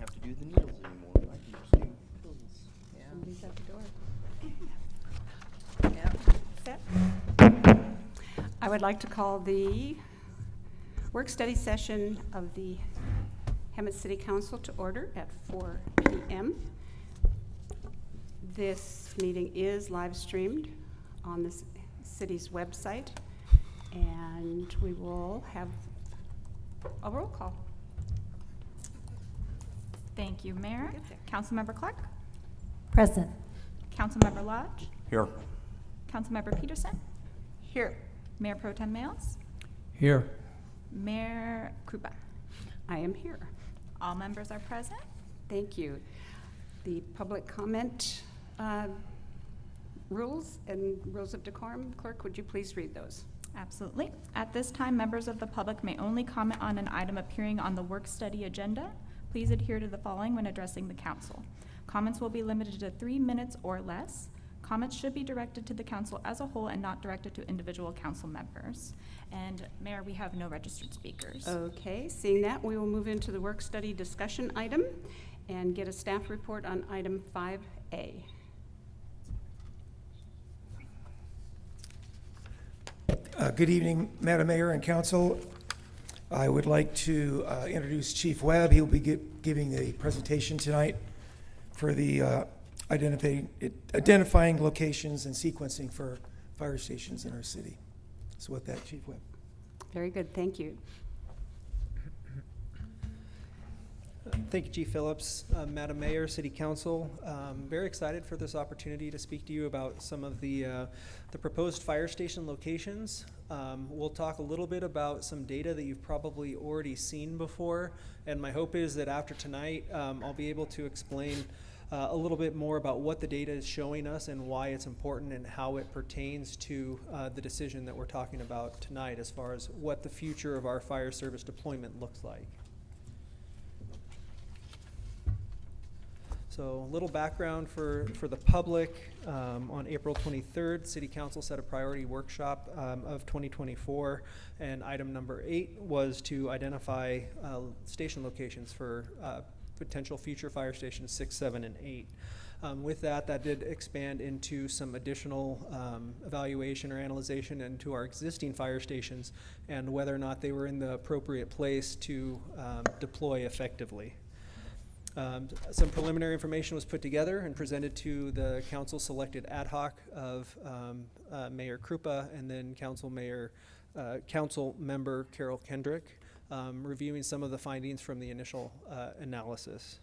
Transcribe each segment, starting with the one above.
have to do the needles anymore. I can just do pills. Yeah. Somebody's at the door. Yeah. Set. I would like to call the work study session of the Hemet City Council to order at 4 p.m. This meeting is live streamed on the city's website, and we will have a roll call. Thank you, Mayor. Get there. Councilmember Clark, Present. Councilmember Lodge, Here. Councilmember Peterson, Here. Mayor Pro Tem Males, Here. Mayor Krupa. I am here. All members are present. Thank you. The public comment rules and rules of decorum. Clerk, would you please read those? Absolutely. At this time, members of the public may only comment on an item appearing on the work study agenda. Please adhere to the following when addressing the council. Comments will be limited to 3 minutes or less. Comments should be directed to the council as a whole and not directed to individual council members. And Mayor, we have no registered speakers. Okay, seeing that, we will move into the work study discussion item and get a staff report on item 5A. Good evening, Madam Mayor and Council. I would like to introduce Chief Webb. He will be giving a presentation tonight for the identifying locations and sequencing for fire stations in our city. So with that, Chief Webb. Very good, thank you. Thank you, Chief Phillips. Madam Mayor, City Council, very excited for this opportunity to speak to you about some of the proposed fire station locations. We'll talk a little bit about some data that you've probably already seen before, and my hope is that after tonight, I'll be able to explain a little bit more about what the data is showing us and why it's important and how it pertains to the decision that we're talking about tonight as far as what the future of our fire service deployment looks like. So a little background for the public. On April 23rd, City Council set a priority workshop of 2024, and item number 8 was to identify station locations for potential future fire stations 6, 7, and 8. With that did expand into some additional evaluation or analyzation into our existing fire stations and whether or not they were in the appropriate place to deploy effectively. Some preliminary information was put together and presented to the council selected ad hoc of Mayor Krupa and then council member Carol Kendrick, reviewing some of the findings from the initial analysis.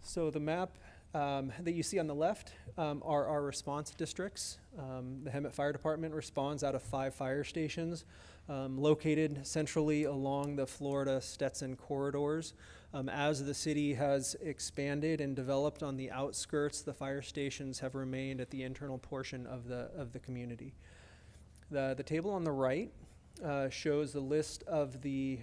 So the map that you see on the left are our response districts. The Hemet Fire Department responds out of 5 fire stations located centrally along the Florida-Stetson corridors. As the city has expanded and developed on the outskirts, the fire stations have remained at the internal portion of the community. The table on the right shows the list of the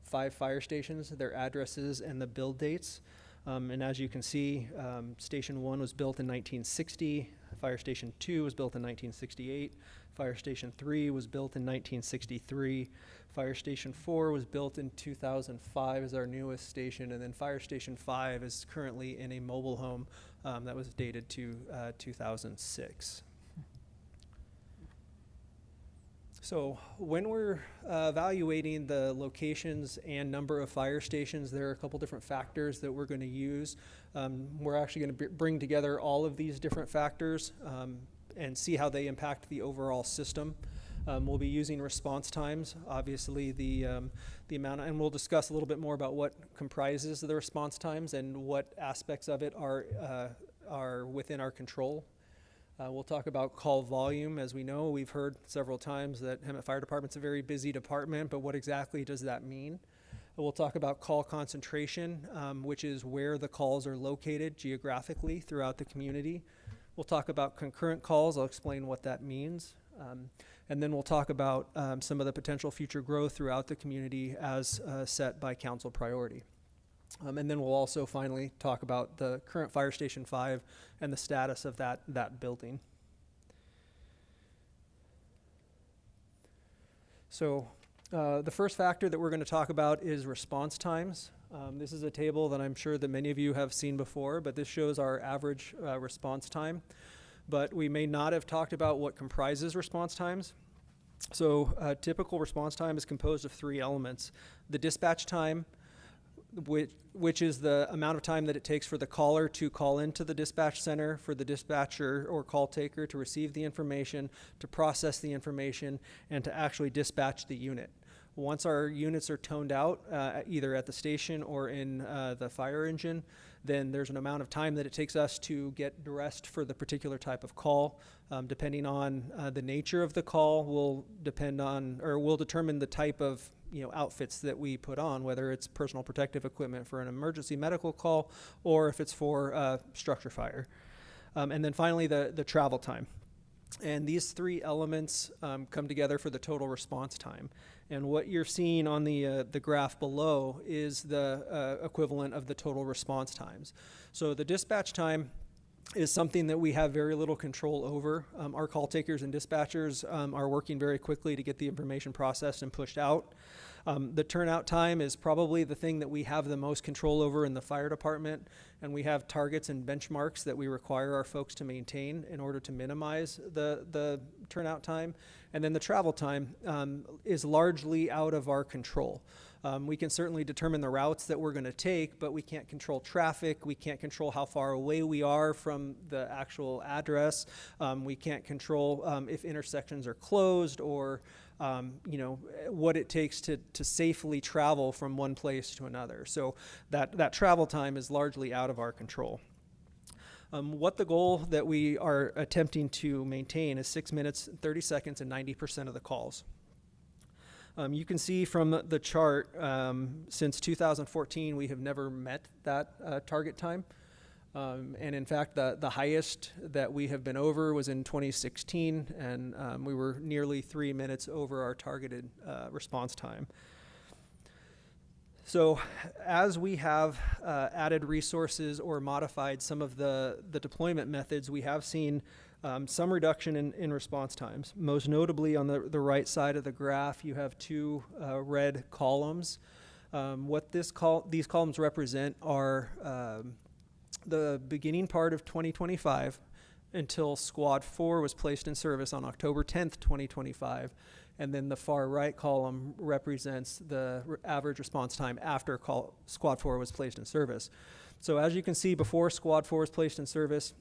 5 fire stations, their addresses, and the build dates. And as you can see, Station 1 was built in 1960, Fire Station 2 was built in 1968, Fire Station 3 was built in 1963, Fire Station 4 was built in 2005 as our newest station, and then Fire Station 5 is currently in a mobile home that was dated to 2006. So when we're evaluating the locations and number of fire stations, there are a couple different factors that we're going to use. We're actually going to bring together all of these different factors and see how they impact the overall system. We'll be using response times, obviously the amount, and we'll discuss a little bit more about what comprises the response times and what aspects of it are within our control. We'll talk about call volume. As we know, we've heard several times that Hemet Fire Department's a very busy department, but what exactly does that mean? We'll talk about call concentration, which is where the calls are located geographically throughout the community. We'll talk about concurrent calls. I'll explain what that means. And then we'll talk about some of the potential future growth throughout the community as set by council priority. And then we'll also finally talk about the current Fire Station 5 and the status of that building. So The first factor that we're going to talk about is response times. This is a table that I'm sure that many of you have seen before, but this shows our average response time. But we may not have talked about what comprises response times. So a typical response time is composed of 3 elements. The dispatch time, which is the amount of time that it takes for the caller to call into the dispatch center, for the dispatcher or call taker to receive the information, to process the information, and to actually dispatch the unit. Once our units are toned out, either at the station or in the fire engine, then there's an amount of time that it takes us to get dressed for the particular type of call. Depending on the nature of the call, will determine the type of outfits that we put on, whether it's personal protective equipment for an emergency medical call or if it's for structure fire. And then finally, the travel time. And these 3 elements come together for the total response time. And what you're seeing on the graph below is the equivalent of the total response times. So the dispatch time is something that we have very little control over. Our call takers and dispatchers are working very quickly to get the information processed and pushed out. The turnout time is probably the thing that we have the most control over in the fire department, and we have targets and benchmarks that we require our folks to maintain in order to minimize the turnout time. And then the travel time is largely out of our control. We can certainly determine the routes that we're going to take, but we can't control traffic. We can't control how far away we are from the actual address. We can't control if intersections are closed or what it takes to safely travel from one place to another. So that travel time is largely out of our control. What the goal that we are attempting to maintain is 6 minutes, 30 seconds, and 90% of the calls. You can see from the chart, since 2014, we have never met that target time. And in fact, the highest that we have been over was in 2016, and we were nearly 3 minutes over our targeted response time. So as we have added resources or modified some of the deployment methods, we have seen some reduction in response times. Most notably on the right side of the graph, you have 2 red columns. What these columns represent are the beginning part of 2025 until Squad 4 was placed in service on October 10th, 2025. And then the far right column represents the average response time after Squad 4 was placed in service. So as you can see, before Squad 4 was placed in service,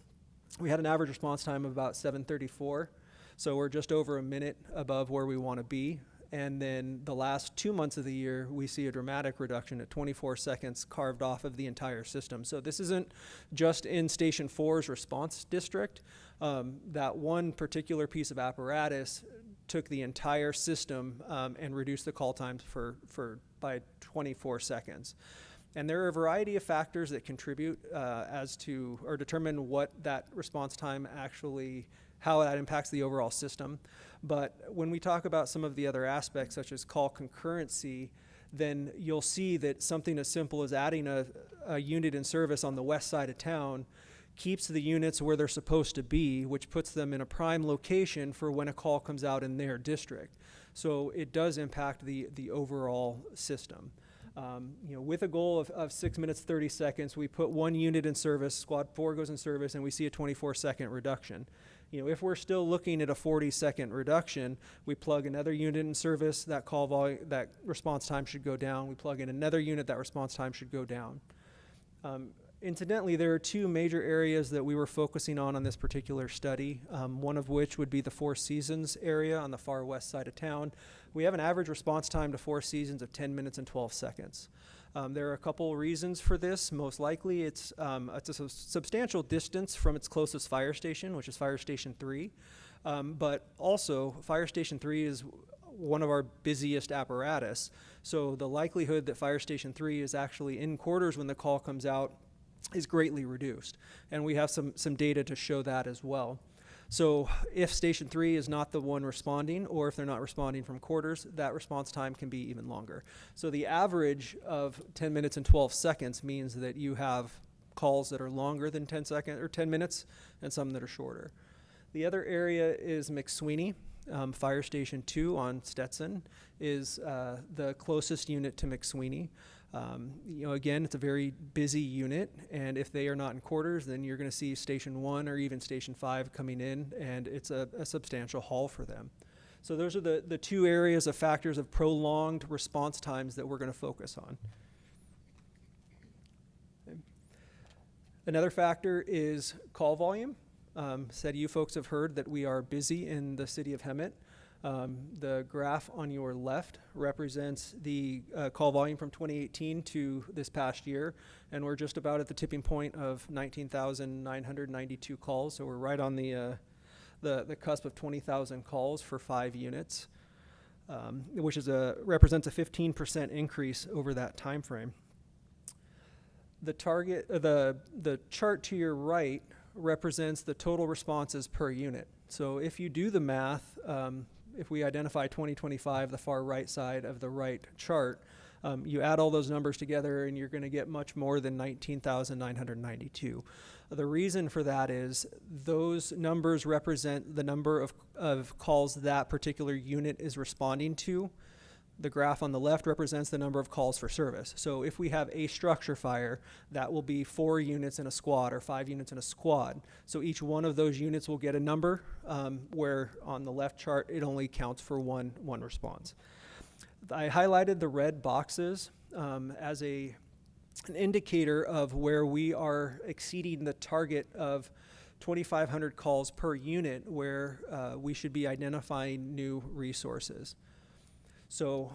we had an average response time of about 7:34. So we're just over a minute above where we want to be. And then the last 2 months of the year, we see a dramatic reduction at 24 seconds carved off of the entire system. So this isn't just in Station 4's response district. That one particular piece of apparatus took the entire system and reduced the call times by 24 seconds. And there are a variety of factors that contribute as to or determine what that response time how that impacts the overall system. But when we talk about some of the other aspects, such as call concurrency, then you'll see that something as simple as adding a unit in service on the west side of town keeps the units where they're supposed to be, which puts them in a prime location for when a call comes out in their district. So it does impact the overall system. With a goal of 6 minutes, 30 seconds, we put 1 unit in service, Squad 4 goes in service, and we see a 24-second reduction. If we're still looking at a 40-second reduction, we plug another unit in service, that call volume, that response time should go down. We plug in another unit, that response time should go down. Incidentally, there are 2 major areas that we were focusing on this particular study, one of which would be the Four Seasons area on the far west side of town. We have an average response time to Four Seasons of 10 minutes and 12 seconds. There are a couple reasons for this. Most likely, it's a substantial distance from its closest fire station, which is Fire Station 3. But also, Fire Station 3 is one of our busiest apparatus. So the likelihood that Fire Station 3 is actually in quarters when the call comes out is greatly reduced. And we have some data to show that as well. So if Station 3 is not the one responding, or if they're not responding from quarters, that response time can be even longer. So the average of 10 minutes and 12 seconds means that you have calls that are longer than 10 minutes and some that are shorter. The other area is McSweeney. Fire Station 2 on Stetson is the closest unit to McSweeney. Again, it's a very busy unit, and if they are not in quarters, then you're going to see Station 1 or even Station 5 coming in, and it's a substantial haul for them. So those are the two areas of factors of prolonged response times that we're going to focus on. Okay. Another factor is call volume. Said you folks have heard that we are busy in the city of Hemet. The graph on your left represents the call volume from 2018 to this past year, and we're just about at the tipping point of 19,992 calls, so we're right on the cusp of 20,000 calls for 5 units, which is represents a 15% increase over that time frame. The chart to your right represents the total responses per unit. So if you do the math, if we identify 2025, the far right side of the right chart, you add all those numbers together and you're going to get much more than 19,992. The reason for that is those numbers represent the number of calls that particular unit is responding to. The graph on the left represents the number of calls for service. So if we have a structure fire, that will be 4 units in a squad or 5 units in a squad. So each one of those units will get a number, where on the left chart it only counts for one response. I highlighted the red boxes as an indicator of where we are exceeding the target of 2,500 calls per unit, where we should be identifying new resources. So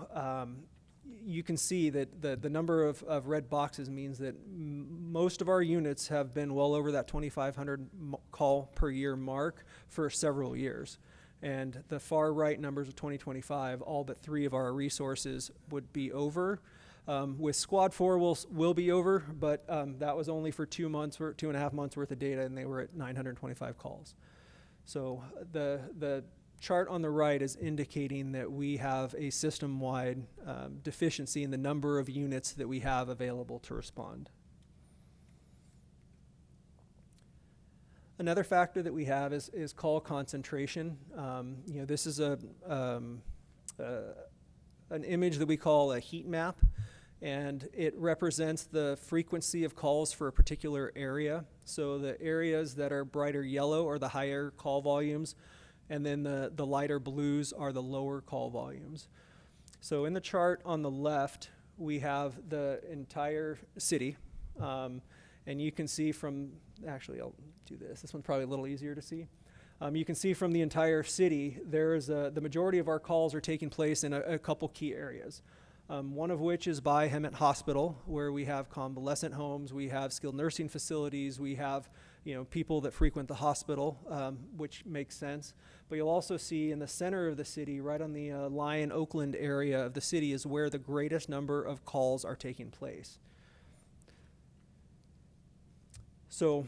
you can see that the number of red boxes means that most of our units have been well over that 2,500 call per year mark for several years. And the far right numbers of 2025, all but 3 of our resources would be over. With Squad 4 will be over, but that was only for 2.5 months worth of data, and they were at 925 calls. So the chart on the right is indicating that we have a system-wide deficiency in the number of units that we have available to respond. Another factor that we have is call concentration. This is an image that we call a heat map, and it represents the frequency of calls for a particular area. So the areas that are brighter yellow are the higher call volumes, and then the lighter blues are the lower call volumes. So in the chart on the left, we have the entire city, and you can see from, actually I'll do this. This one's probably a little easier to see. You can see from the entire city, the majority of our calls are taking place in a couple key areas. One of which is by Hemet Hospital, where we have convalescent homes, we have skilled nursing facilities, we have people that frequent the hospital, which makes sense. But you'll also see in the center of the city, right on the Lyon-Oakland area of the city, is where the greatest number of calls are taking place. So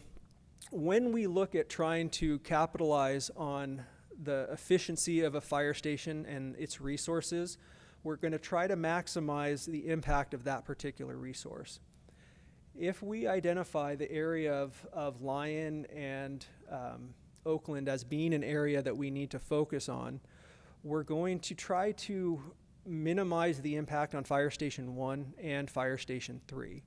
when we look at trying to capitalize on the efficiency of a fire station and its resources, we're going to try to maximize the impact of that particular resource. If we identify the area of Lyon and Oakland as being an area that we need to focus on, we're going to try to minimize the impact on Fire Station 1 and Fire Station 3.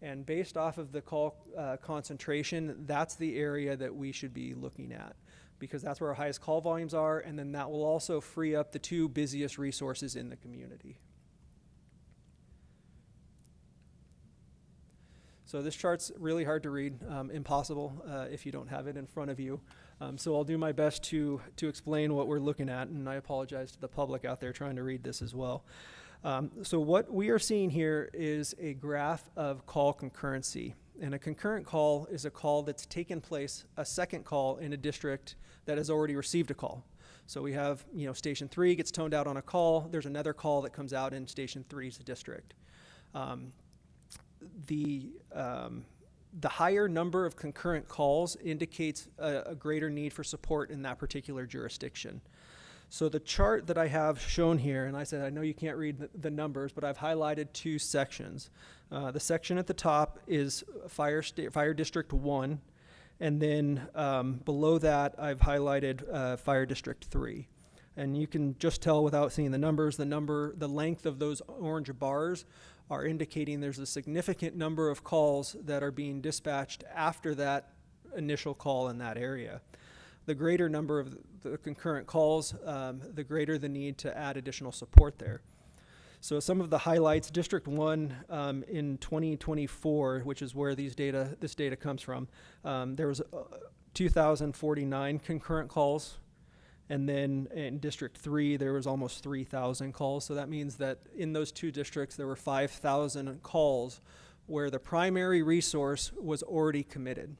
And based off of the call concentration, that's the area that we should be looking at, because that's where our highest call volumes are, and then that will also free up the 2 busiest resources in the community. So this chart's really hard to read, impossible if you don't have it in front of you. So I'll do my best to explain what we're looking at, and I apologize to the public out there trying to read this as well. So what we are seeing here is a graph of call concurrency. And a concurrent call is a call that's taken place, a second call in a district that has already received a call. So we have, Station 3 gets toned out on a call. There's another call that comes out in Station 3's district. The higher number of concurrent calls indicates a greater need for support in that particular jurisdiction. So the chart that I have shown here, and I said I know you can't read the numbers, but I've highlighted 2 sections. The section at the top is Fire District 1, and then below that I've highlighted Fire District 3. And you can just tell without seeing the numbers, the length of those orange bars are indicating there's a significant number of calls that are being dispatched after that initial call in that area. The greater number of the concurrent calls, the greater the need to add additional support there. So some of the highlights, District 1 in 2024, which is where this data comes from, there was 2,049 concurrent calls. And then in District 3, there was almost 3,000 calls. So that means that in those two districts, there were 5,000 calls where the primary resource was already committed.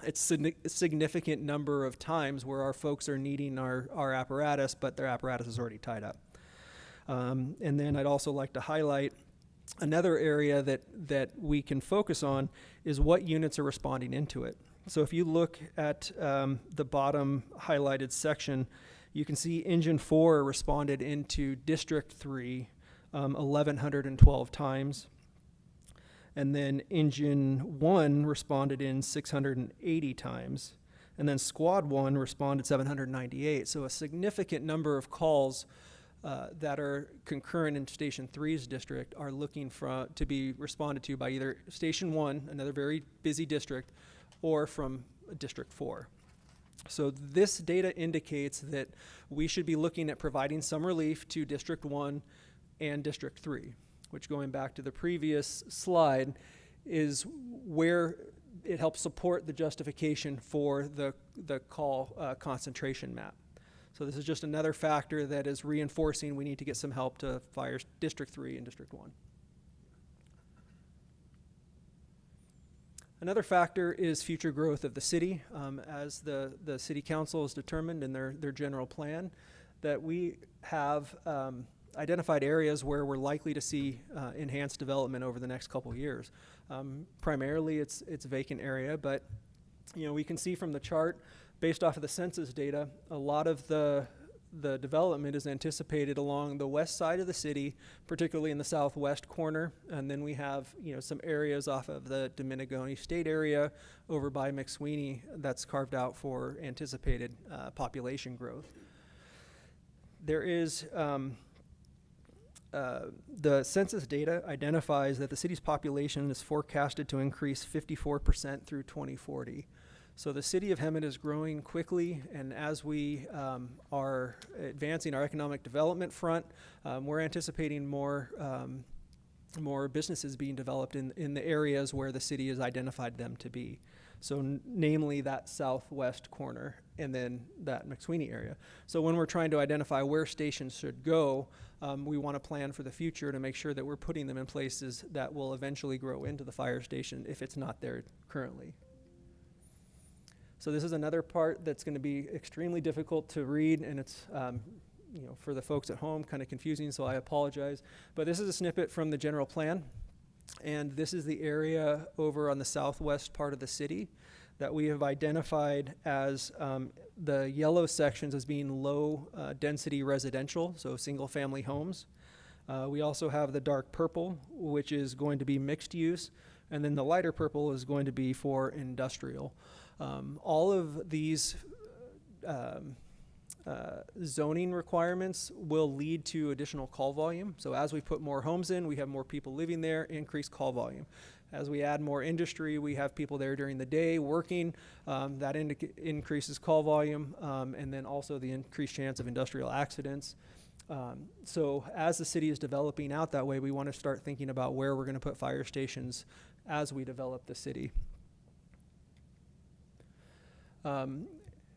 It's a significant number of times where our folks are needing our apparatus, but their apparatus is already tied up. And then I'd also like to highlight another area that we can focus on is what units are responding into it. So if you look at the bottom highlighted section, you can see Engine 4 responded into District 3 1,112 times. And then Engine 1 responded in 680 times. And then Squad 1 responded 798. So a significant number of calls that are concurrent in Station 3's district are looking to be responded to by either Station 1, another very busy district, or from District 4. So this data indicates that we should be looking at providing some relief to District 1 and District 3, which, going back to the previous slide, is where it helps support the justification for the call concentration map. So this is just another factor that is reinforcing we need to get some help to fire District 3 and District 1. Another factor is future growth of the city. As the city council has determined in their general plan, that we have identified areas where we're likely to see enhanced development over the next couple of years. Primarily it's vacant area, but we can see from the chart, based off of the census data, a lot of the development is anticipated along the west side of the city, particularly in the southwest corner. And then we have, some areas off of the Dominigoni State area over by McSweeney that's carved out for anticipated population growth. There is, the census data identifies that the city's population is forecasted to increase 54% through 2040. So the city of Hemet is growing quickly, and as we are advancing our economic development front, we're anticipating more businesses being developed in the areas where the city has identified them to be. So namely that southwest corner and then that McSweeney area. So when we're trying to identify where stations should go, we want to plan for the future to make sure that we're putting them in places that will eventually grow into the fire station if it's not there currently. So this is another part that's going to be extremely difficult to read, and it's, for the folks at home, kind of confusing, so I apologize. But this is a snippet from the general plan, and this is the area over on the southwest part of the city that we have identified as the yellow sections as being low density residential, so single family homes. We also have the dark purple, which is going to be mixed use, and then the lighter purple is going to be for industrial. All of these zoning requirements will lead to additional call volume. So as we put more homes in, we have more people living there, increased call volume. As we add more industry, we have people there during the day working. That increases call volume, and then also the increased chance of industrial accidents. So as the city is developing out that way, we want to start thinking about where we're going to put fire stations as we develop the city.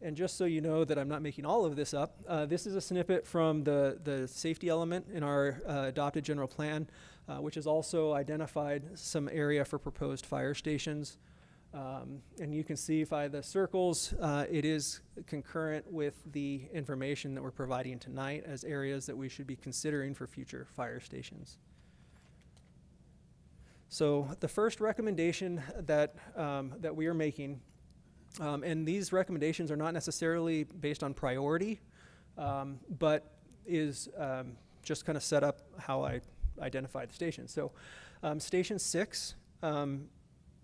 And just so you know that I'm not making all of this up, this is a snippet from the safety element in our adopted general plan, which has also identified some area for proposed fire stations. And you can see by the circles, it is concurrent with the information that we're providing tonight as areas that we should be considering for future fire stations. So the first recommendation that we are making, and these recommendations are not necessarily based on priority, but is just kind of set up how I identified the station. So Station 6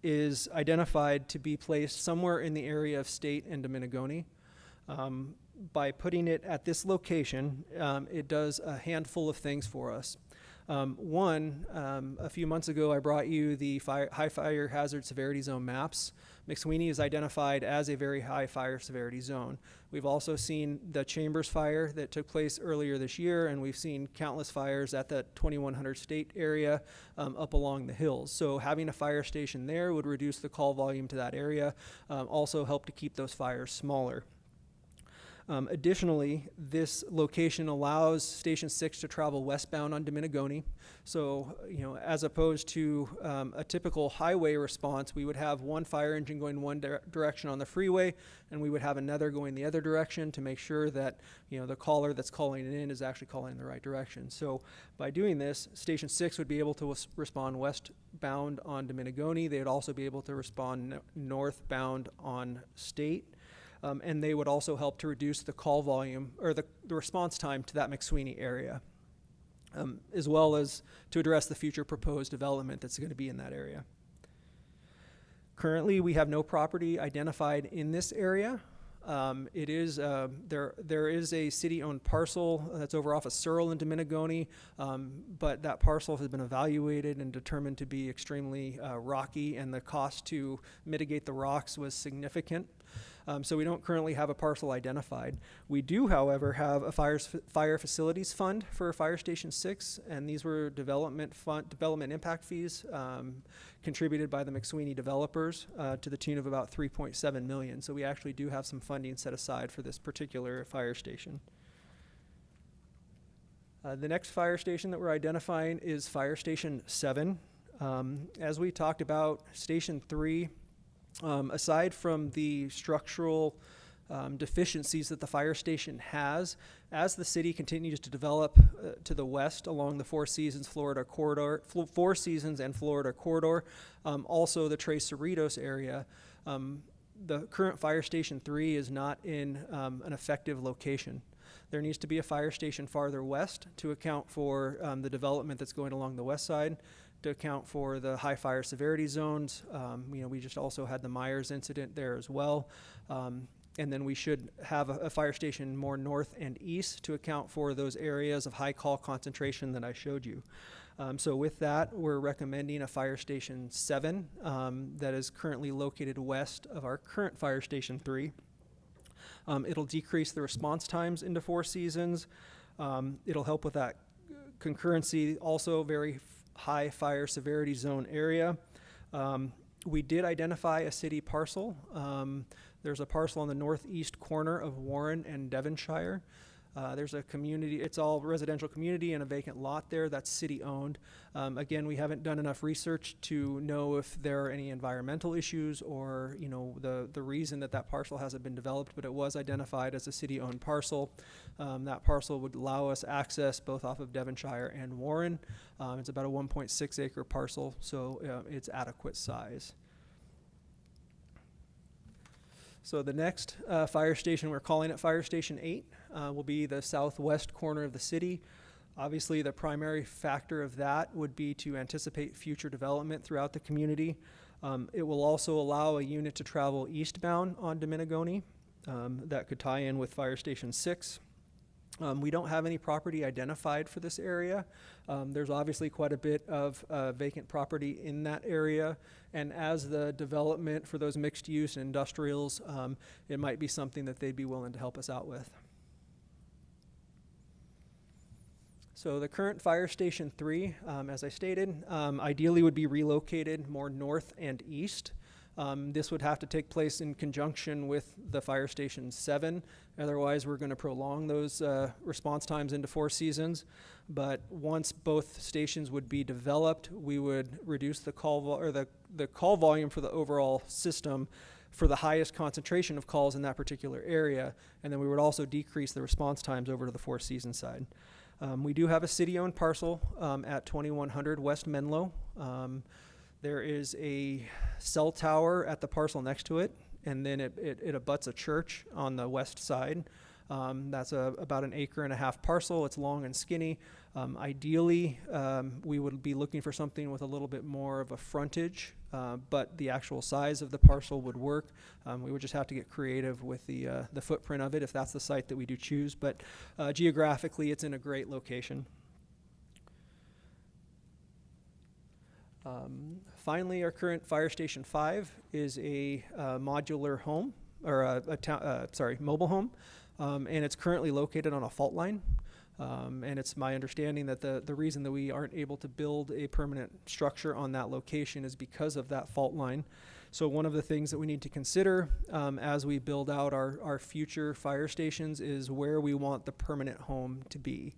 is identified to be placed somewhere in the area of State and Dominigoni. by putting it at this location, it does a handful of things for us. One, a few months ago, I brought you the high fire hazard severity zone maps. McSweeney is identified as a very high fire severity zone. We've also seen the Chambers fire that took place earlier this year, and we've seen countless fires at the 2100 State area up along the hills. So having a fire station there would reduce the call volume to that area, also help to keep those fires smaller. Additionally, this location allows Station 6 to travel westbound on Dominigoni. So, as opposed to a typical highway response, we would have one fire engine going one direction on the freeway, and we would have another going the other direction to make sure that, the caller that's calling it in is actually calling in the right direction. So by doing this, Station 6 would be able to respond westbound on Dominigoni. They would also be able to respond northbound on State. And they would also help to reduce the call volume or the response time to that McSweeney area, as well as to address the future proposed development that's going to be in that area. Currently, we have no property identified in this area. It is there is a city-owned parcel that's over off of Searle and Dominigoni, but that parcel has been evaluated and determined to be extremely rocky, and the cost to mitigate the rocks was significant. So we don't currently have a parcel identified. We do, however, have a fire facilities fund for Fire Station 6, and these were development impact fees contributed by the McSweeney developers to the tune of about $3.7 million. So we actually do have some funding set aside for this particular fire station. The next fire station that we're identifying is Fire Station 7. As we talked about, Station 3, aside from the structural deficiencies that the fire station has, as the city continues to develop to the west along the Four Seasons Florida corridor, Four Seasons and Florida corridor, also the Tres Cerritos area, the current Fire Station 3 is not in an effective location. There needs to be a fire station farther west to account for the development that's going along the west side, to account for the high fire severity zones. We just also had the Myers incident there as well. And then we should have a fire station more north and east to account for those areas of high call concentration that I showed you. So with that, we're recommending a Fire Station 7 that is currently located west of our current Fire Station 3. It'll decrease the response times into Four Seasons. It'll help with that concurrency, also very high fire severity zone area. We did identify a city parcel. There's a parcel on the northeast corner of Warren and Devonshire. There's a community, it's all residential community and a vacant lot there that's city owned. Again, we haven't done enough research to know if there are any environmental issues or the reason that parcel hasn't been developed, but it was identified as a city owned parcel. That parcel would allow us access both off of Devonshire and Warren. It's about a 1.6 acre parcel, so it's adequate size. So the next fire station, we're calling it Fire Station 8, will be the southwest corner of the city. Obviously, the primary factor of that would be to anticipate future development throughout the community. It will also allow a unit to travel eastbound on Dominigoni that could tie in with Fire Station 6. We don't have any property identified for this area. There's obviously quite a bit of vacant property in that area, and as the development for those mixed use and industrials, it might be something that they'd be willing to help us out with. So the current Fire Station 3, as I stated, ideally would be relocated more north and east. This would have to take place in conjunction with the Fire Station 7. Otherwise, we're going to prolong those response times into Four Seasons. But once both stations would be developed, we would reduce the call volume for the overall system for the highest concentration of calls in that particular area. And then we would also decrease the response times over to the Four Seasons side. We do have a city-owned parcel at 2100 West Menlo. There is a cell tower at the parcel next to it, and then it abuts a church on the west side. That's about 1.5 acre parcel. It's long and skinny. Ideally, we would be looking for something with a little bit more of a frontage, but the actual size of the parcel would work. We would just have to get creative with the footprint of it if that's the site that we do choose. But geographically, it's in a great location. Finally, our current Fire Station 5 is a modular home, or mobile home, and it's currently located on a fault line. And it's my understanding that the reason that we aren't able to build a permanent structure on that location is because of that fault line. So one of the things that we need to consider as we build out our future fire stations is where we want the permanent home to be.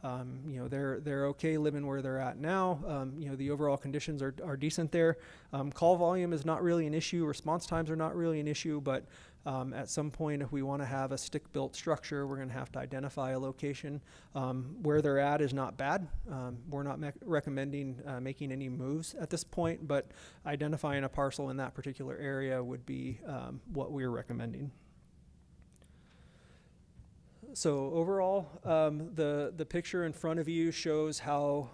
You know, they're okay living where they're at now. You know, the overall conditions are decent there. Call volume is not really an issue. Response times are not really an issue, but at some point, if we want to have a stick-built structure, we're going to have to identify a location. Where they're at is not bad. We're not recommending making any moves at this point, but identifying a parcel in that particular area would be what we're recommending. So overall, the picture in front of you shows how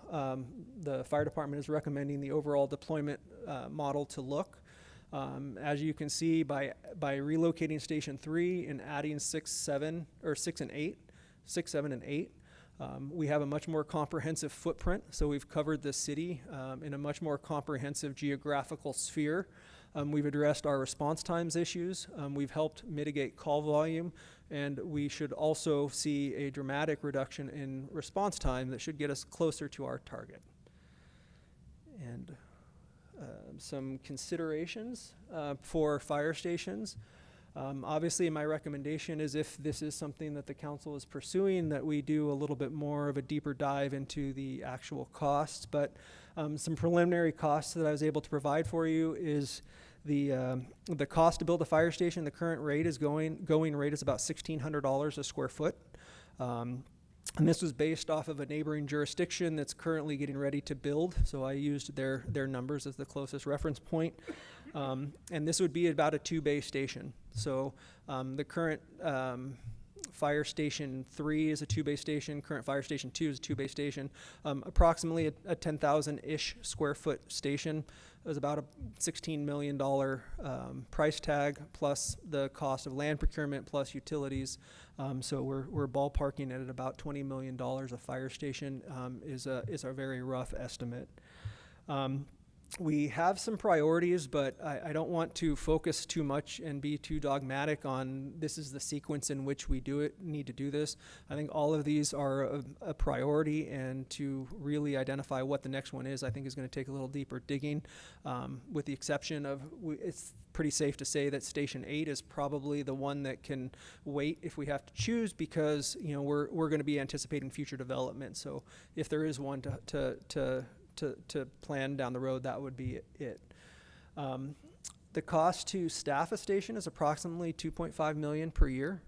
the fire department is recommending the overall deployment model to look. As you can see, by relocating Station 3 and adding 6, 7, and 8, we have a much more comprehensive footprint. So we've covered the city in a much more comprehensive geographical sphere. We've addressed our response times issues. We've helped mitigate call volume, and we should also see a dramatic reduction in response time that should get us closer to our target. And some considerations for fire stations. Obviously, my recommendation is if this is something that the council is pursuing, that we do a little bit more of a deeper dive into the actual costs. But some preliminary costs that I was able to provide for you is the cost to build a fire station. The current rate is going rate is about $1,600 a square foot. And this was based off of a neighboring jurisdiction that's currently getting ready to build. So I used their numbers as the closest reference point. And this would be about a 2-bay station. So the current Fire Station 3 is a 2-bay station. Current Fire Station 2 is a 2-bay station. Approximately a 10,000-ish square foot station. It was about a $16 million price tag, plus the cost of land procurement, plus utilities. So we're ballparking it at about $20 million a fire station is a very rough estimate. We have some priorities, but I don't want to focus too much and be too dogmatic on this is the sequence in which we need to do this. I think all of these are a priority, and to really identify what the next one is, I think is going to take a little deeper digging, with the exception of it's pretty safe to say that Station 8 is probably the one that can wait if we have to choose, because you know we're going to be anticipating future development. So if there is one to plan down the road, that would be it. The cost to staff a station is approximately $2.5 million per year,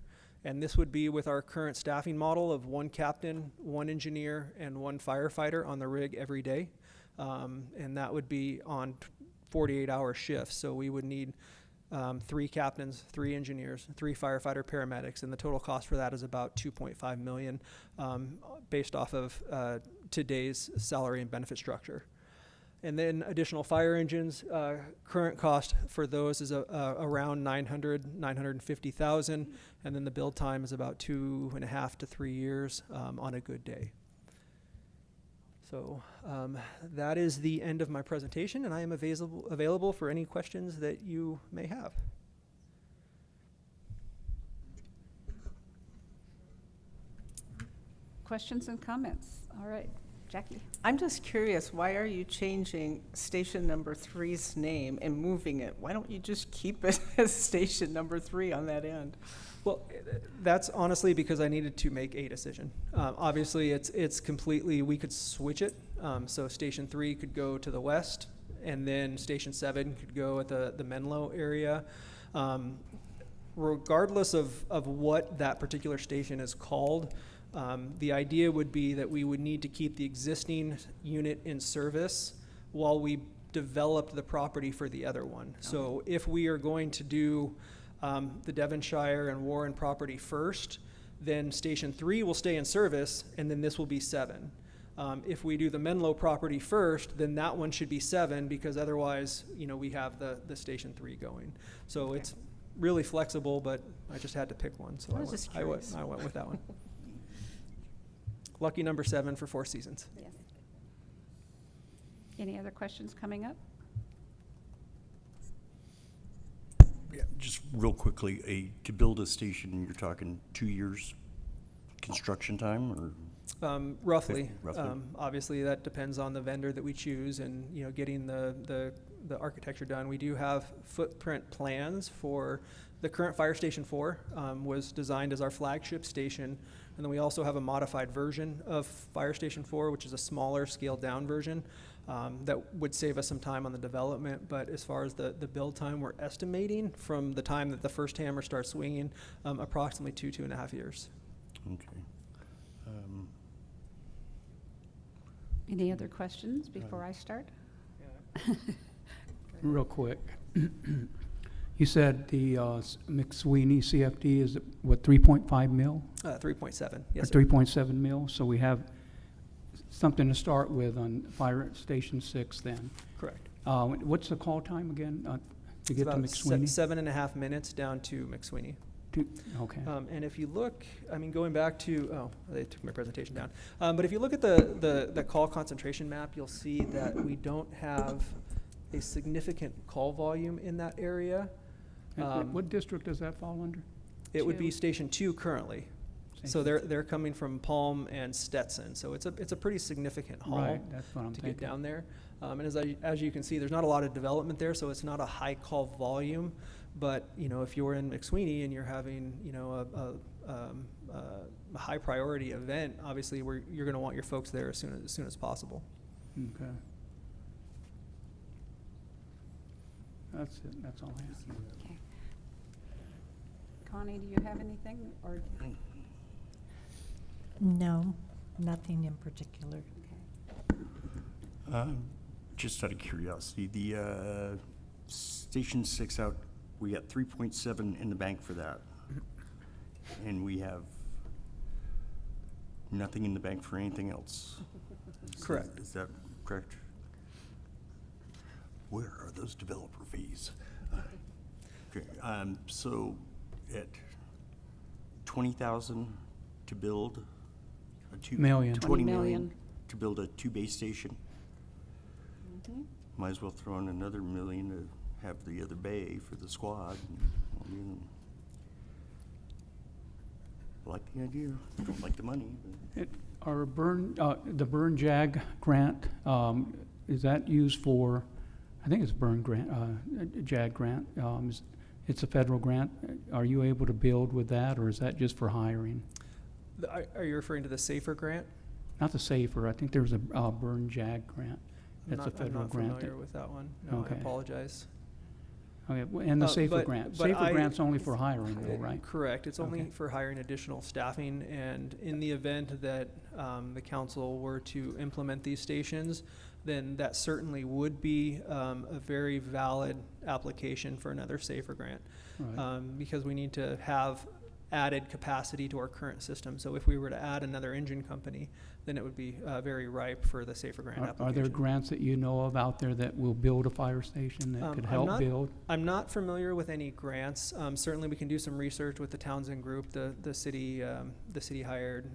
and this would be with our current staffing model of 1 captain, 1 engineer, and 1 firefighter on the rig every day, and that would be on 48-hour shifts. So we would need 3 captains, 3 engineers, 3 firefighter paramedics, and the total cost for that is about $2.5 million, based off of today's salary and benefit structure. And then additional fire engines, current cost for those is around $950,000, and then the build time is about 2.5 to 3 years on a good day. So that is the end of my presentation, and I am available for any questions that you may have. Questions and comments? All right, Jackie. I'm just curious, why are you changing station number 3's name and moving it? Why don't you just keep it as station number 3 on that end? Well, that's honestly because I needed to make a decision. Obviously, it's completely, we could switch it. So Station 3 could go to the west, and then Station 7 could go at the Menlo area. Regardless of what that particular station is called, the idea would be that we would need to keep the existing unit in service while we develop the property for the other one. Okay. So if we are going to do the Devonshire and Warren property first, then Station 3 will stay in service, and then this will be 7. If we do the Menlo property first, then that one should be 7, because otherwise, we have the Station 3 going. So Okay. it's really flexible, but I just had to pick one, so I was just curious. I went with that one. Lucky number 7 for Four Seasons. Yes. Any other questions coming up? Yeah, just real quickly, to build a station, you're talking 2 years construction time, or? Roughly. Roughly. Obviously, that depends on the vendor that we choose and, getting the architecture done. We do have footprint plans for the current Fire Station 4, was designed as our flagship station. And then we also have a modified version of Fire Station 4, which is a smaller, scaled-down version that would save us some time on the development. But as far as the build time, we're estimating from the time that the first hammer starts swinging, approximately 2.5 years. Okay. Any other questions before I start? Real quick. You said the McSweeney CFD is, what, 3.5 mil? 3.7, Or yes, sir. 3.7 mil? So we have something to start with on Fire Station 6 then. Correct. What's the call time again to get to About McSweeney? 7.5 minutes down to McSweeney. Okay. And if you look, going back to, they took my presentation down. But if you look at the call concentration map, you'll see that we don't have a significant call volume in that area. And what district does that fall under? It would be 2. Station 2 currently. So they're coming from Palm and Stetson. So it's a pretty significant haul Right, that's what I'm to thinking. get down there. And as you can see, there's not a lot of development there, so it's not a high call volume. But if you're in McSweeney and you're having a high priority event, obviously you're going to want your folks there as soon as possible. Okay. That's it, that's all I have. Okay. Connie, do you have anything, or? No, nothing in particular. Okay. Just out of curiosity, the Station 6 out, we got 3.7 in the bank for that. And we have nothing in the bank for anything else. Correct. Is that correct? Where are those developer fees? Okay, so at 20,000 to build a Million. 20 20 million. million to build a 2 base station. Mhm. Might as well throw in another $1 million to have the other bay for the squad. I like the idea. Don't like the money. But Our the Burn JAG grant, is that used for, I think it's Burn grant, JAG grant, it's a federal grant. Are you able to build with that, or is that just for hiring? Are you referring to the SAFER grant? Not the SAFER, I think there's a Burn JAG grant. That's a federal grant. I'm not familiar with that one. No, Okay. I apologize. Okay, and the SAFER but- grant. but SAFER I- grant's only for hiring though, right? Correct. It's only Okay. for hiring additional staffing, and in the event that the council were to implement these stations, then that certainly would be a very valid application for another SAFER grant, Right. because we need to have added capacity to our current system. So if we were to add another engine company, then it would be very ripe for the SAFER grant application. Are there grants that you know of out there that will build a fire station that could help build? I'm not familiar with any grants. Certainly, we can do some research with the Townsend Group, the city hired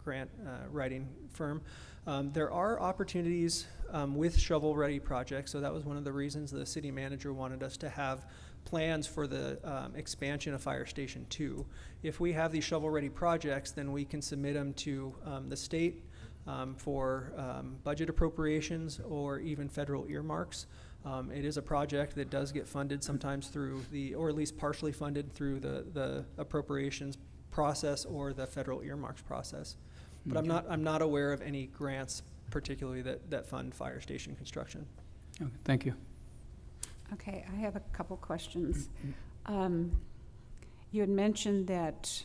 grant writing firm. There are opportunities with shovel-ready projects, so that was one of the reasons the city manager wanted us to have plans for the expansion of Fire Station 2. If we have these shovel-ready projects, then we can submit them to the state for budget appropriations or even federal earmarks. It is a project that does get funded sometimes through or at least partially funded through the appropriations process or the federal earmarks process. But I'm not aware of any grants particularly that fund fire station construction. Okay, thank you. Okay, I have a couple questions. You had mentioned that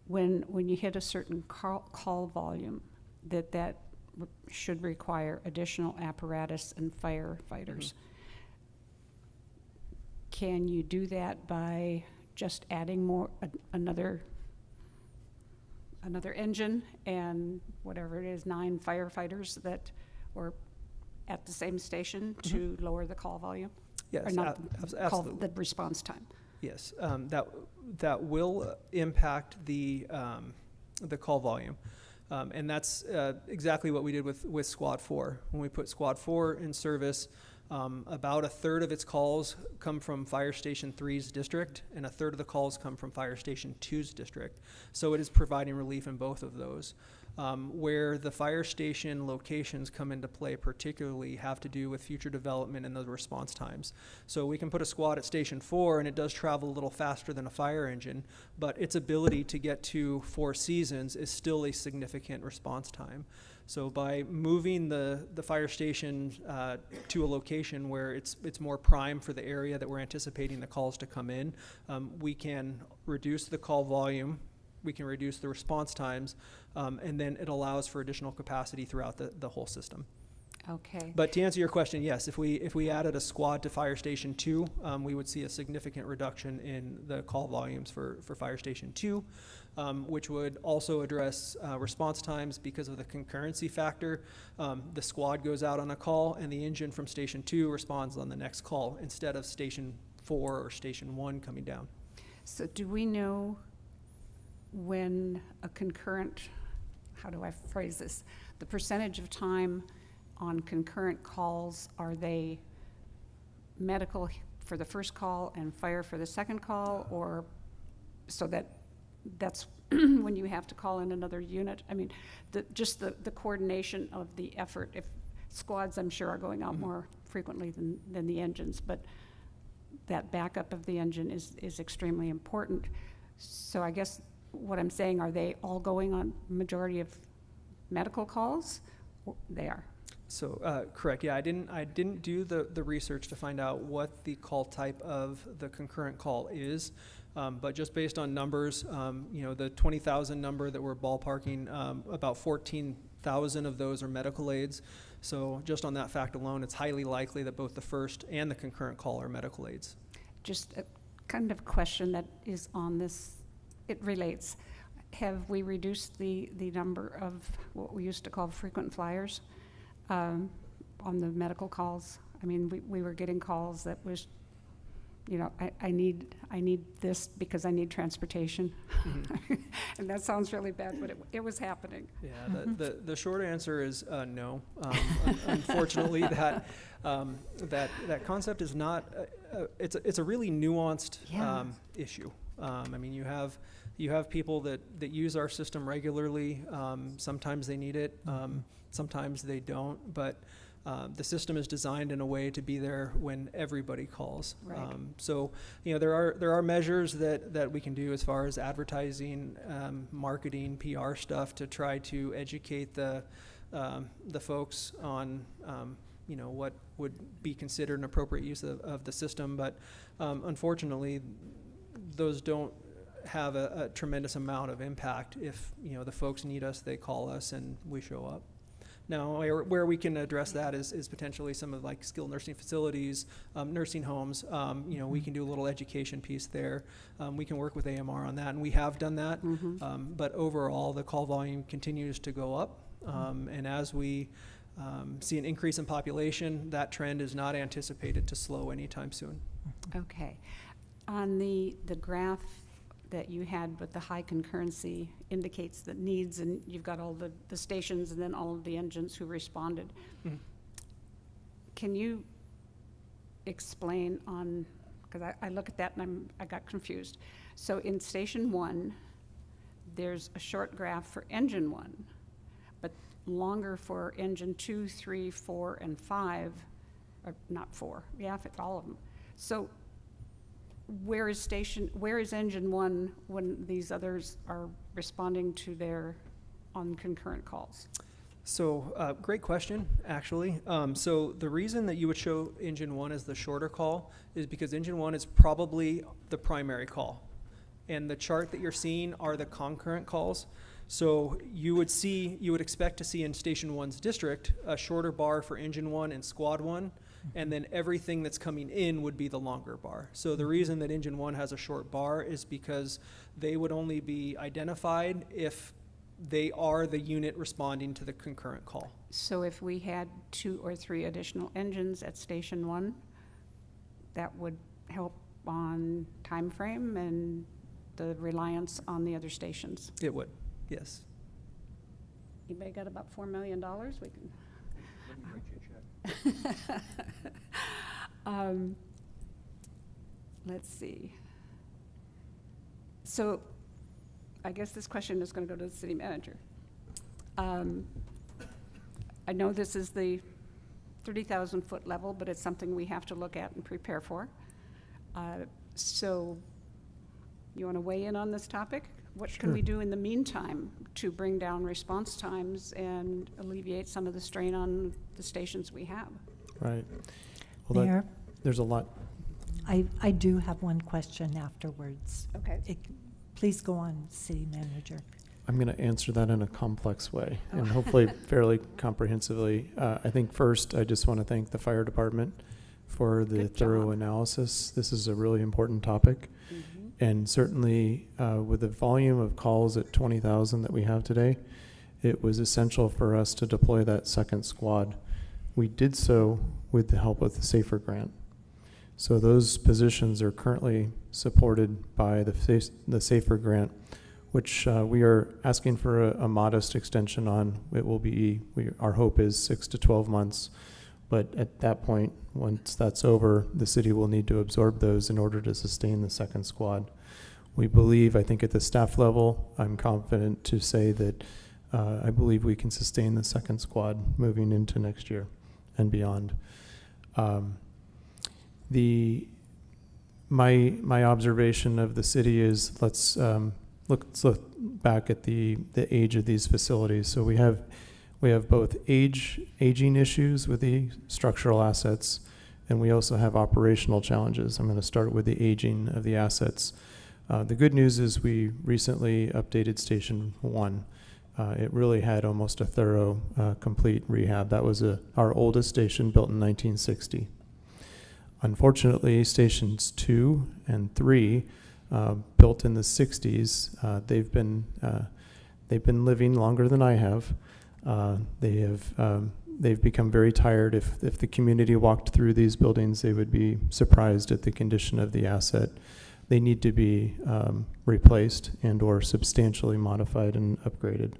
when you hit a certain call volume, that should require additional apparatus and firefighters. Can you do that by just adding another another engine and whatever it is, 9 firefighters that were at the same station to lower the call volume? Yes, Or not the call, absolutely. the response time? Yes, that will impact the call volume. And that's exactly what we did with Squad 4. When we put Squad 4 in service, about a third of its calls come from Fire Station 3's district, and a third of the calls come from Fire Station 2's district. So it is providing relief in both of those. Where the fire station locations come into play particularly have to do with future development and the response times. So we can put a squad at Station 4 and it does travel a little faster than a fire engine, but its ability to get to Four Seasons is still a significant response time. So by moving the fire station to a location where it's more prime for the area that we're anticipating the calls to come in, we can reduce the call volume, we can reduce the response times, and then it allows for additional capacity throughout the whole system. Okay. But to answer your question, yes, if we added a squad to Fire Station 2, we would see a significant reduction in the call volumes for Fire Station 2, which would also address response times because of the concurrency factor. The squad goes out on a call and the engine from Station 2 responds on the next call instead of Station 4 or Station 1 coming down. So do we know when a concurrent, how do I phrase this? The percentage of time on concurrent calls, are they medical for the first call and fire for the second call, or so that's when you have to call in another unit? I mean, just the coordination of the effort. If squads, I'm sure, are going out more frequently than the engines, but that backup of the engine is extremely important. So I guess what I'm saying, are they all going on majority of medical calls? They are. So, correct, yeah, I didn't do the research to find out what the call type of the concurrent call is, but just based on numbers, the 20,000 number that we're ballparking, about 14,000 of those are medical aids. So just on that fact alone, it's highly likely that both the first and the concurrent call are medical aids. Just a kind of question that is on this, it relates. Have we reduced the number of what we used to call frequent flyers on the medical calls? I mean, we were getting calls that was, I need this because I need transportation. Mm-hmm. And that sounds really bad, but it was happening. Yeah, the short answer is no. Unfortunately, that concept is not. It's a really nuanced Yeah. issue. I mean, you have people that use our system regularly. Sometimes they need it. Sometimes they don't. But the system is designed in a way to be there when everybody calls. Right. So there are measures that we can do as far as advertising, marketing, PR stuff to try to educate the folks on what would be considered an appropriate use of the system. But unfortunately, those don't have a tremendous amount of impact. If the folks need us, they call us and we show up. Now, where we can address that is potentially some of like skilled nursing facilities, nursing homes. We can do a little education piece there. We can work with AMR on that, and we have done that. But overall, the call volume continues to go up, and as we see an increase in population, that trend is not anticipated to slow anytime soon. Okay. On the graph that you had with the high concurrency indicates the needs, and you've got all the stations and then all of the engines who responded. Mhm. Can you explain on, because I look at that and I got confused. So in Station 1, there's a short graph for Engine 1, but longer for Engine 2, 3, 4, and 5, or not 4, yeah, if it's all of them. So where is Engine 1 when these others are responding to their on concurrent calls? So, great question, actually. So the reason that you would show Engine 1 as the shorter call is because Engine 1 is probably the primary call. And the chart that you're seeing are the concurrent calls. So you would expect to see in Station 1's district a shorter bar for Engine 1 and Squad 1, and then everything that's coming in would be the longer bar. So the reason that Engine 1 has a short bar is because they would only be identified if they are the unit responding to the concurrent call. So if we had 2 or 3 additional engines at Station 1, that would help on time frame and the reliance on the other stations. It would, yes. Anybody got about $4 million? We can. Let's see. So I guess this question is going to go to the city manager. I know this is the 30,000-foot level, but it's something we have to look at and prepare for. So you want to weigh in on this topic? What can we do in the meantime to bring down response times and alleviate some of the strain on the stations we have? Right. Well, Mayor, there's a lot. I do have one question afterwards. Okay. Please go on, city manager. I'm going to answer that in a complex way and hopefully fairly comprehensively. I think first, I just want to thank the fire department for the Good thorough job. analysis. This is a really important topic. And certainly with the volume of calls at 20,000 that we have today, it was essential for us to deploy that second squad. We did so with the help of the SAFER grant. So those positions are currently supported by the SAFER grant, which we are asking for a modest extension on. It will be, our hope is 6 to 12 months. But at that point, once that's over, the city will need to absorb those in order to sustain the second squad. We believe, I think at the staff level, I'm confident to say that I believe we can sustain the second squad moving into next year and beyond. My observation of the city is let's look back at the age of these facilities. So we have both aging issues with the structural assets, and we also have operational challenges. I'm going to start with the aging of the assets. The good news is we recently updated Station 1. It really had almost a thorough, complete rehab. That was our oldest station, built in 1960. Unfortunately, Stations 2 and 3, built in the 60s, they've been living longer than I have. They've become very tired. If the community walked through these buildings, they would be surprised at the condition of the asset. They need to be replaced and or substantially modified and upgraded.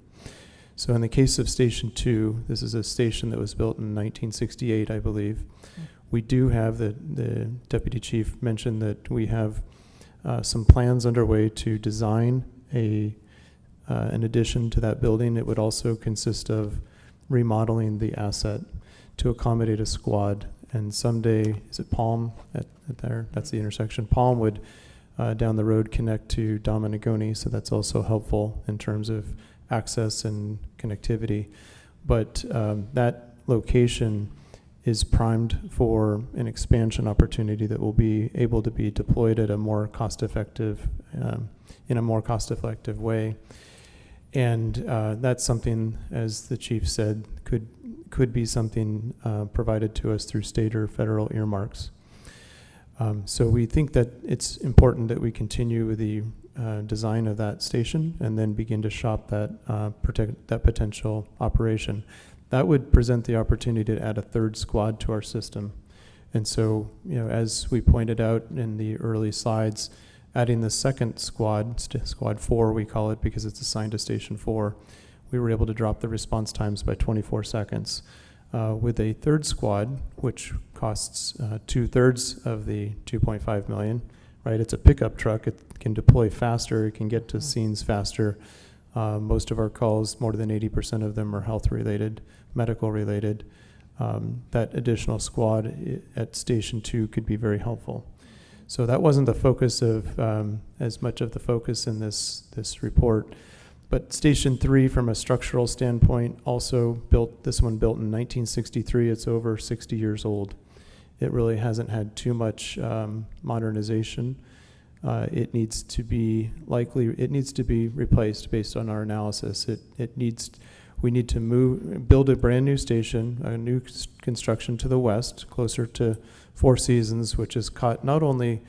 So in the case of Station 2, this is a station that was built in 1968, I believe. We do have, the Deputy Chief mentioned that we have some plans underway to design an addition to that building. It would also consist of remodeling the asset to accommodate a squad. And someday, is it Palm at there? That's the intersection. Palm would down the road connect to Dominigoni, so that's also helpful in terms of access and connectivity. But that location is primed for an expansion opportunity that will be able to be deployed at a more cost-effective, in a more cost-effective way. And that's something, as the chief said, could be something provided to us through state or federal earmarks. So we think that it's important that we continue with the design of that station and then begin to shop that potential operation. That would present the opportunity to add a third squad to our system. And so, as we pointed out in the early slides, adding the second squad, Squad 4 we call it because it's assigned to Station 4, we were able to drop the response times by 24 seconds. With a third squad, which costs 2/3 of the $2.5 million, right? It's a pickup truck. It can deploy faster. It can get to scenes faster. Most of our calls, more than 80% of them are health-related, medical-related. That additional squad at Station 2 could be very helpful. So that wasn't the focus of, as much of the focus in this report. But Station 3, from a structural standpoint, also built in 1963. It's over 60 years old. It really hasn't had too much modernization. It needs to be replaced based on our analysis. We need to build a brand new station, a new construction to the west, closer to Four Seasons, which is caught not only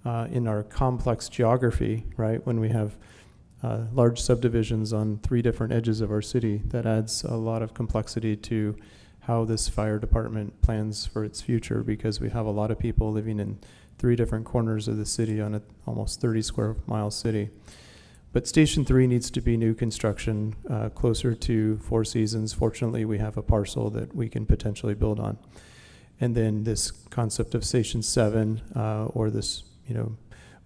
in our complex geography, right, when we have large subdivisions on 3 different edges of our city. That adds a lot of complexity to how this fire department plans for its future, because we have a lot of people living in 3 different corners of the city on a almost 30 square mile city. But Station 3 needs to be new construction, closer to Four Seasons. Fortunately, we have a parcel that we can potentially build on. And then this concept of Station 7, or this,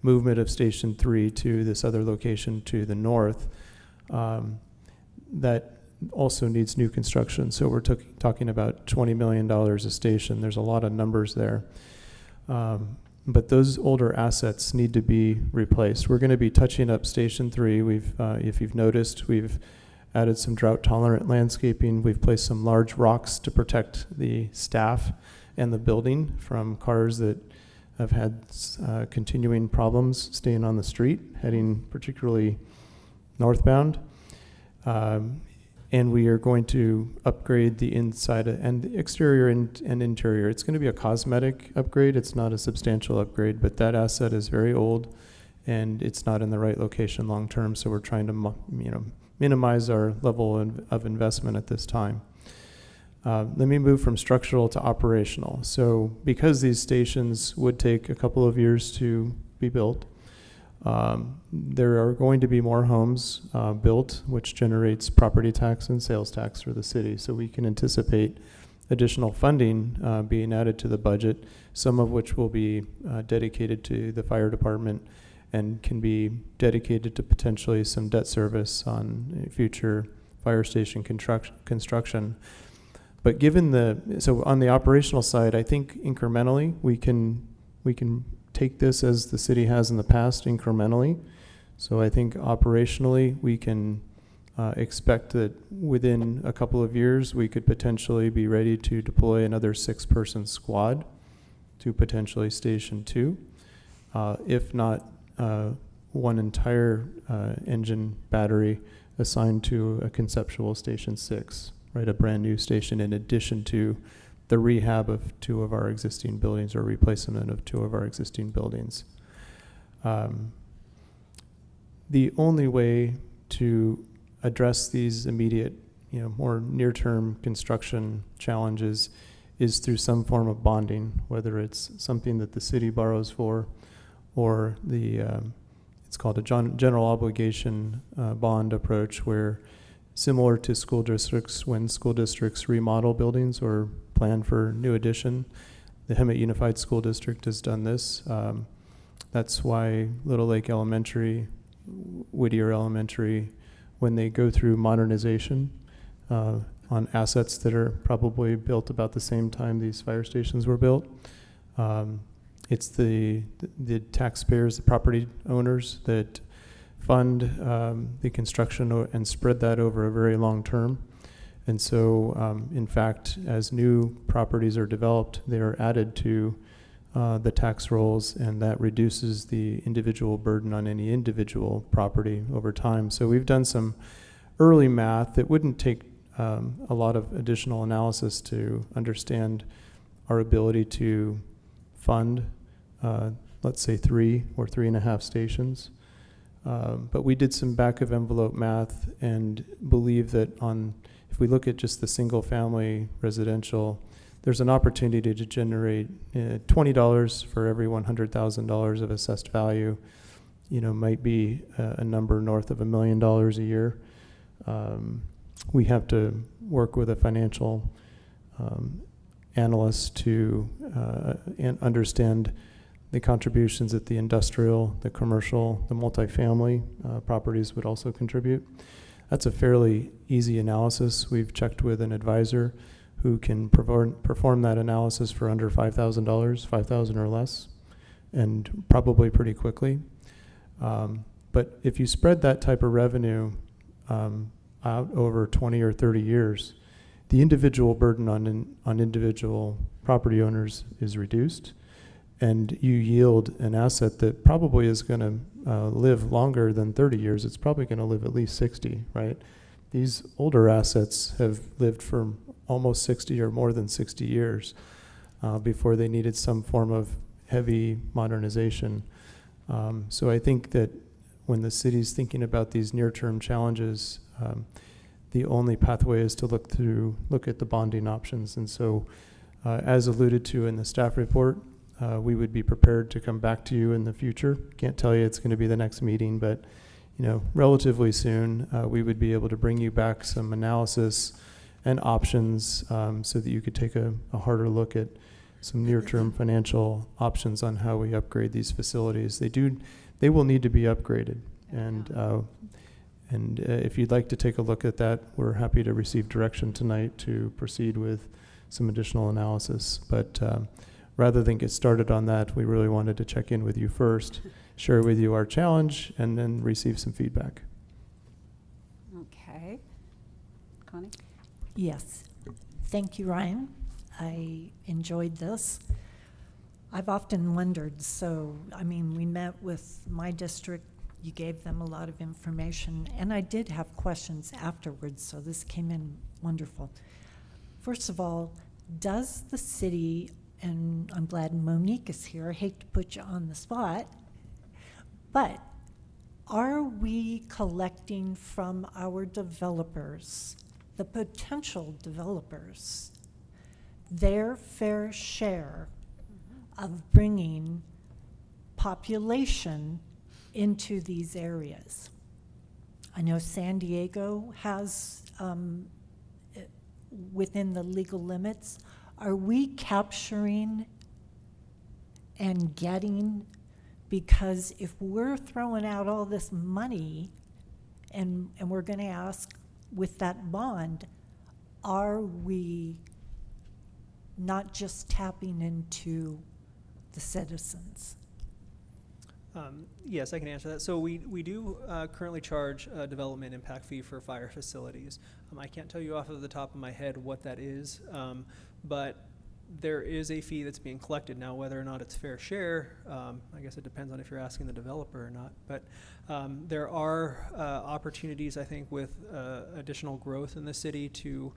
movement of Station 3 to this other location to the north, that also needs new construction. So we're talking about $20 million a station. There's a lot of numbers there. But those older assets need to be replaced. We're going to be touching up Station 3. If you've noticed, we've added some drought-tolerant landscaping. We've placed some large rocks to protect the staff and the building from cars that have had continuing problems staying on the street, heading particularly northbound. And we are going to upgrade the inside and the exterior and interior. It's going to be a cosmetic upgrade. It's not a substantial upgrade, but that asset is very old and it's not in the right location long term. So we're trying to minimize our level of investment at this time. Let me move from structural to operational. So because these stations would take a couple of years to be built, there are going to be more homes built, which generates property tax and sales tax for the city. So we can anticipate additional funding being added to the budget, some of which will be dedicated to the fire department and can be dedicated to potentially some debt service on future fire station construction. But so on the operational side, I think incrementally we can take this as the city has in the past incrementally. So I think operationally we can expect that within a couple of years we could potentially be ready to deploy another 6-person squad to potentially Station 2. If not one entire engine battery assigned to a conceptual Station 6. Right, a brand new station in addition to the rehab of 2 of our existing buildings or replacement of 2 of our existing buildings. The only way to address these immediate, more near-term construction challenges is through some form of bonding, whether it's something that the city borrows for or it's called a general obligation bond approach, where similar to school districts, when school districts remodel buildings or plan for new addition, the Hemet Unified School District has done this. That's why Little Lake Elementary, Whittier Elementary, when they go through modernization on assets that are probably built about the same time these fire stations were built, it's the taxpayers, the property owners that fund the construction and spread that over a very long term. And so, in fact, as new properties are developed, they are added to the tax rolls, and that reduces the individual burden on any individual property over time. So we've done some early math that wouldn't take a lot of additional analysis to understand our ability to fund, let's say 3 or 3.5 stations. But we did some back of envelope math and believe that if we look at just the single family residential, there's an opportunity to generate $20 for every $100,000 of assessed value, might be a number north of $1 million a year. We have to work with a financial analyst to understand the contributions that the industrial, the commercial, the multifamily properties would also contribute. That's a fairly easy analysis. We've checked with an advisor who can perform that analysis for under $5,000, $5,000 or less, and probably pretty quickly. But if you spread that type of revenue out over 20 or 30 years, the individual burden on individual property owners is reduced, and you yield an asset that probably is going to live longer than 30 years. It's probably going to live at least 60, right? These older assets have lived for almost 60 or more than 60 years before they needed some form of heavy modernization. So I think that when the city's thinking about these near-term challenges, the only pathway is to look at the bonding options. And so, as alluded to in the staff report, we would be prepared to come back to you in the future. Can't tell you it's going to be the next meeting, but relatively soon, we would be able to bring you back some analysis and options so that you could take a harder look at some near-term financial options on how we upgrade these facilities. They will need to be upgraded, and if you'd like to take a look at that, we're happy to receive direction tonight to proceed with some additional analysis. But rather than get started on that, we really wanted to check in with you first, share with you our challenge, and then receive some feedback. Okay. Connie? Yes. Thank you, Ryan. I enjoyed this. I've often wondered, we met with my district, you gave them a lot of information, and I did have questions afterwards, so this came in wonderful. First of all, does the city, and I'm glad Monique is here, I hate to put you on the spot, but are we collecting from our developers, the potential developers, their fair share of bringing population into these areas? I know San Diego has, within the legal limits, are we capturing and getting? Because if we're throwing out all this money and we're going to ask with that bond, are we not just tapping into the citizens? Yes, I can answer that. So we do currently charge a development impact fee for fire facilities. I can't tell you off of the top of my head what that is, but there is a fee that's being collected now. Whether or not it's fair share, I guess it depends on if you're asking the developer or not. But there are opportunities, I think, with additional growth in the city to,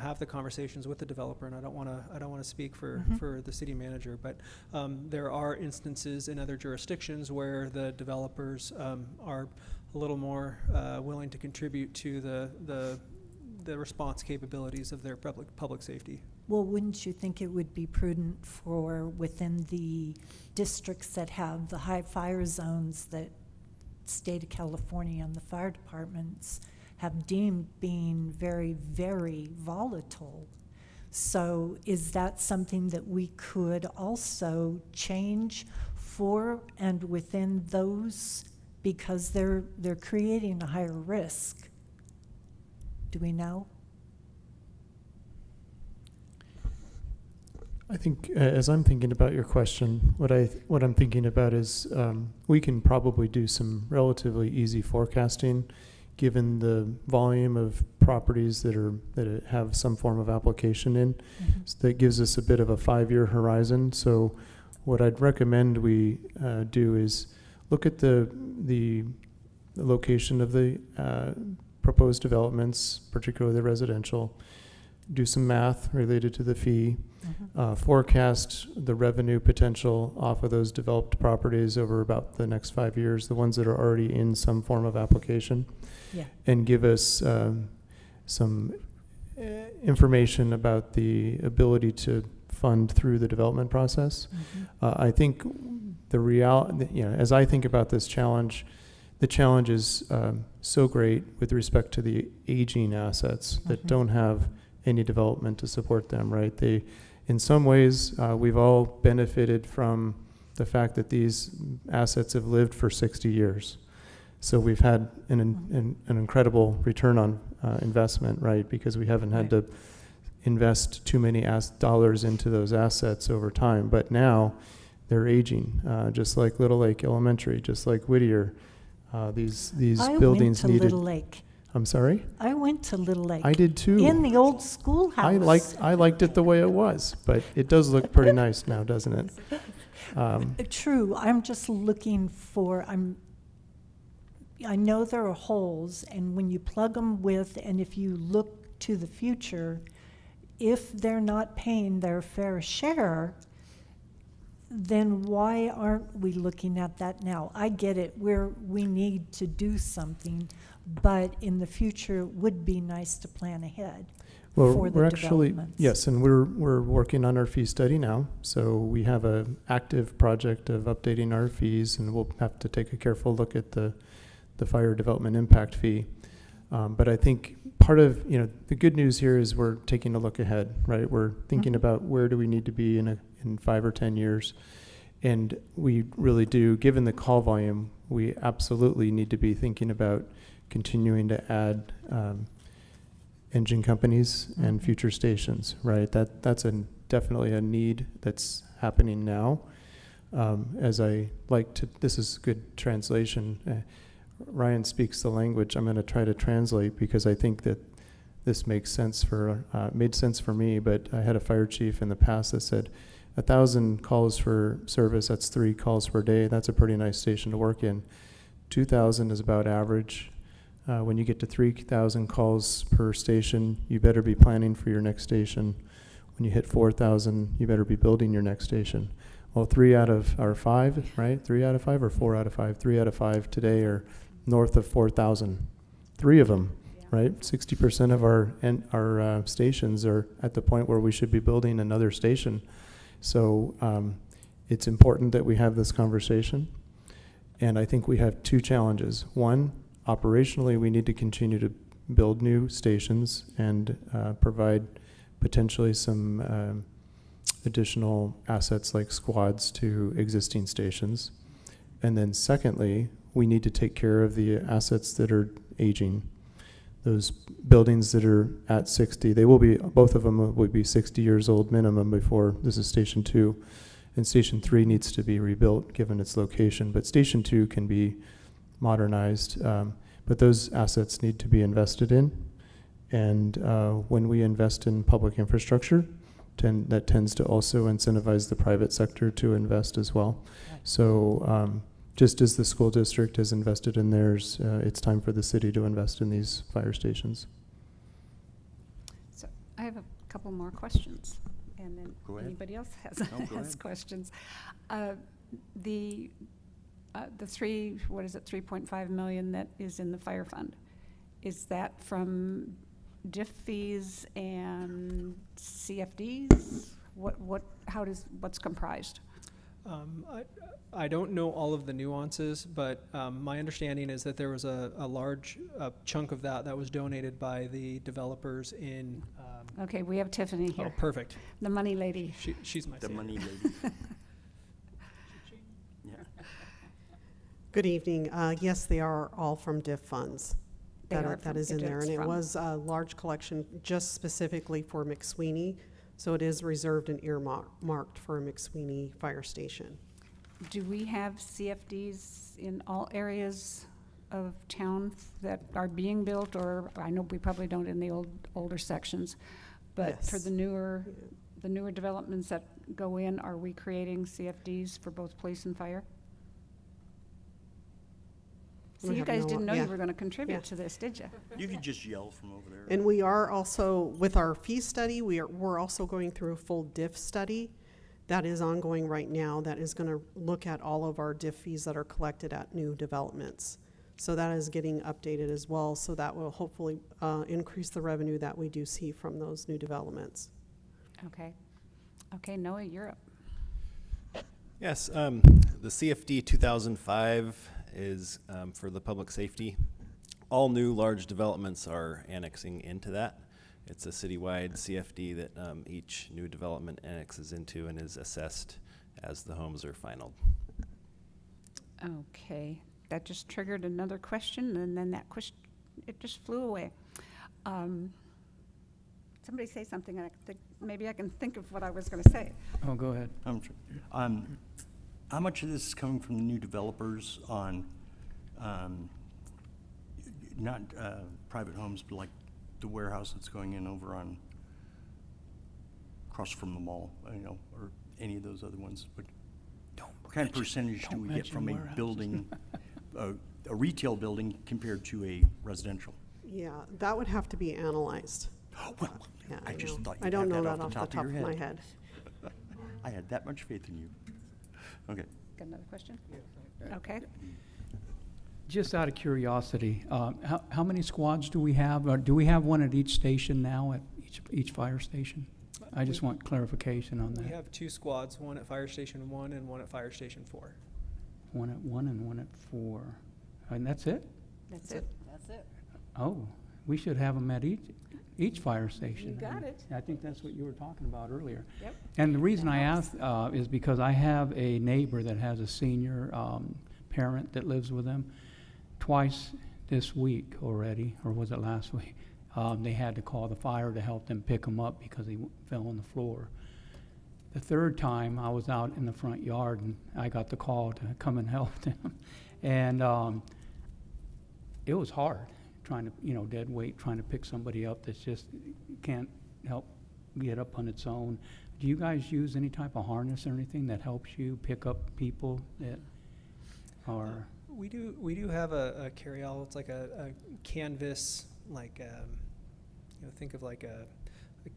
have the conversations with the developer. And I don't want to speak for the city manager, but there are instances in other jurisdictions where the developers are a little more willing to contribute to the response capabilities of their public safety. Well, wouldn't you think it would be prudent for within the districts that have the high fire zones that state of California and the fire departments have deemed being very, very volatile? So is that something that we could also change for and within those, because they're creating a higher risk? Do we know? I think, as I'm thinking about your question, what I'm thinking about is we can probably do some relatively easy forecasting, given the volume of properties that have some form of application in. Mm-hmm. So that gives us a bit of a 5-year horizon. So what I'd recommend we do is look at the location of the proposed developments, particularly the residential, do some math related to the fee, forecast the revenue potential off of those developed properties over about the next 5 years, the ones that are already in some form of application, and give us some information about the ability to fund through the development process. I think as I think about this challenge, the challenge is so great with respect to the aging assets that don't have any development to support them, right? In some ways, we've all benefited from the fact that these assets have lived for 60 years. So we've had an incredible return on investment, right? Because we haven't had to invest too many dollars into those assets over time. But now they're aging, just like Little Lake Elementary, just like Whittier. These buildings I went to Little Lake. I'm sorry? I went to Little Lake. I did too. In the old schoolhouse. I liked it the way it was, but it does look pretty nice now, doesn't it? True. I'm just looking for, I know there are holes, and when you plug them with, and if you look to the future, if they're not paying their fair share, then why aren't we looking at that now? I get it, we need to do something, but in the future, it would be nice to plan ahead Well, for the we're actually, developments. yes, and we're working on our fee study now. So we have a active project of updating our fees, and we'll have to take a careful look at the fire development impact fee. But I think part of, the good news here is we're taking a look ahead, right? We're thinking Mhm. about where do we need to be in 5 or 10 years. And we really do, given the call volume, we absolutely need to be thinking about continuing to add engine companies and Mhm. future stations, right? That's definitely a need that's happening now. As I like to, this is good translation. Ryan speaks the language. I'm going to try to translate because I think that this makes sense made sense for me. But I had a fire chief in the past that said, 1,000 calls for service, that's 3 calls per day. That's a pretty nice station to work in. 2,000 is about average. When you get to 3,000 calls per station, you better be planning for your next station. When you hit 4,000, you better be building your next station. Well, 3 out of our 5, right? 3 out of 5 or 4 out of 5? 3 out of 5 today are north of 4,000. 3 of them, right? 60% of our stations are at the point where we should be building another station. So it's important that we have this conversation. And I think we have 2 challenges. One, operationally, we need to continue to build new stations and provide potentially some additional assets like squads to existing stations. And then secondly, we need to take care of the assets that are aging. Those buildings that are at 60, both of them will be 60 years old minimum before, this is Station 2. And Station 3 needs to be rebuilt given its location, but Station 2 can be modernized. But those assets need to be invested in. And when we invest in public infrastructure, that tends to also incentivize the private sector to invest as well. So just as the school district has invested in theirs, it's time for the city to invest in these fire stations. So I have a couple more questions, and then Go ahead. anybody else has, No, go has ahead. questions. The 3.5 million that is in the fire fund, is that from diff fees and CFDs? What's comprised? I don't know all of the nuances, but my understanding is that there was a large chunk of that was donated by the developers in. Okay, we have Tiffany Oh, here, perfect. the money lady. She's my The savior. money lady. Yeah. Good evening. Yes, they are all from DIF funds. They are That from is in there. DIFs And it from- was a large collection just specifically for McSweeney. So it is reserved and earmarked for McSweeney Fire Station. Do we have CFDs in all areas of town that are being built, or I know we probably don't in the older sections, but for Yes. the newer developments that go in, are we creating CFDs for both police and fire? We See, you have guys no- didn't know you yeah. were gonna contribute Yeah. to this, did you? You could just yell from over there. And we are also, with our fee study, we're also going through a full DIF study that is ongoing right now that is going to look at all of our DIF fees that are collected at new developments. So that is getting updated as well. So that will hopefully increase the revenue that we do see from those new developments. Okay. Okay, Noah, you're up. Yes, the CFD 2005 is for the public safety. All new large developments are annexing into that. It's a citywide CFD that each new development annexes into and is assessed as the homes are finalized. Okay, that just triggered another question, and then that question, it just flew away. Somebody say something, and maybe I can think of what I was gonna say. Oh, go ahead. I'm sure. How much of this is coming from the new developers on, not private homes, but like the warehouse that's going in over on, across from the mall, or any of those other ones? But what kind of percentage do we get from a building, a retail building compared to a residential? Yeah, that would have to be analyzed. Well, Yeah, I just know. thought I you'd don't have know that that off the top of your my head. head. I had that much faith in you. Okay. Got another question? Okay. Just out of curiosity, how many squads do we have? Or do we have one at each station now, at each fire station? I just want clarification on We that. have 2 squads, one at Fire Station 1 and one at Fire Station 4. One at 1 and one at 4. And that's it? That's it. Oh, we should have them at each fire station. You got it. I think that's what you were talking about earlier. Yep. And the reason That I helps. asked is because I have a neighbor that has a senior parent that lives with them. Twice this week already, or was it last week, they had to call the fire to help them pick him up because he fell on the floor. The third time, I was out in the front yard and I got the call to come and help them. And it was hard trying to, dead weight, trying to pick somebody up that's just can't help get up on its own. Do you guys use any type of harness or anything that helps you pick up people that are? We do have a carry-all. It's like a canvas, like think of like a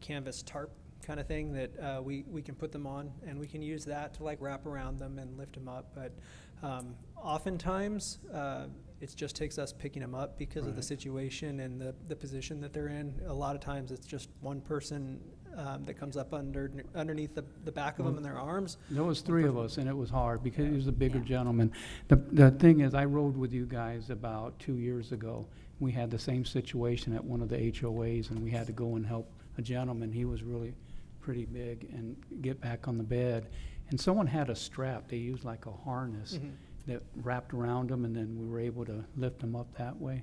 canvas tarp kind of thing that we can put them on, and we can use that to like wrap around them and lift them up. But oftentimes it just takes us picking them up because of the Right. situation and the position that they're in. A lot of times it's just one person that comes up underneath the back of them in their arms. There was 3 of us, and it was hard because he was a bigger Yeah. gentleman. The thing is, I rode with you guys about 2 years ago. We had the same situation at one of the HOAs, and we had to go and help a gentleman. He was really pretty big, and get back on the bed. And someone had a strap. They used like a harness that wrapped around him, and then we were able to lift him up that way.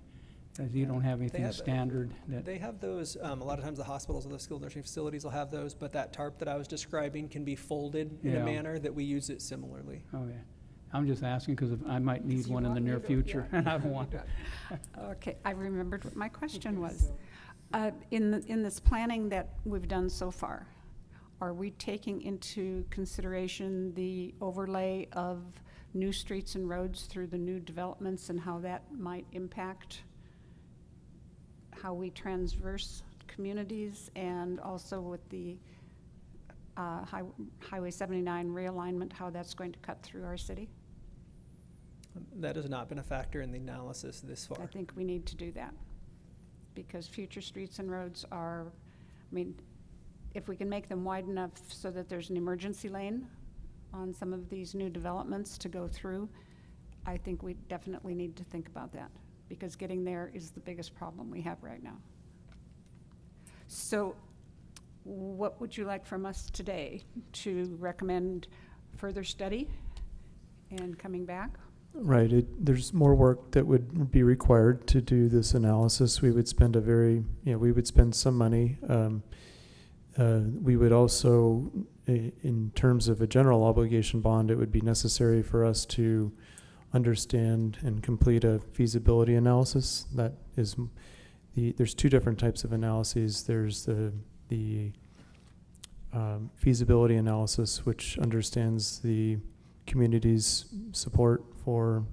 As you don't have anything have- standard that. They have those, a lot of times the hospitals or the skilled nursing facilities will have those, but that tarp that I was describing can be folded in Yeah. a manner that we use it similarly. Okay. I'm just asking because I might need one in the near future, and I don't want to. Okay, I remembered what my question was. In this planning that we've done so far, are we taking into consideration the overlay of new streets and roads through the new developments and how that might impact how we transverse communities, and also with the Highway 79 realignment, how that's going to cut through our city? That has not been a factor in the analysis this far. I think we need to do that, because future streets and roads are, if we can make them wide enough so that there's an emergency lane on some of these new developments to go through, I think we definitely need to think about that, because getting there is the biggest problem we have right now. So what would you like from us today? To recommend further study and coming back? Right. There's more work that would be required to do this analysis. We would spend we would spend some money. We would also, in terms of a general obligation bond, it would be necessary for us to understand and complete a feasibility analysis. That is, there's 2 different types of analyses. There's the feasibility analysis, which understands the community's support for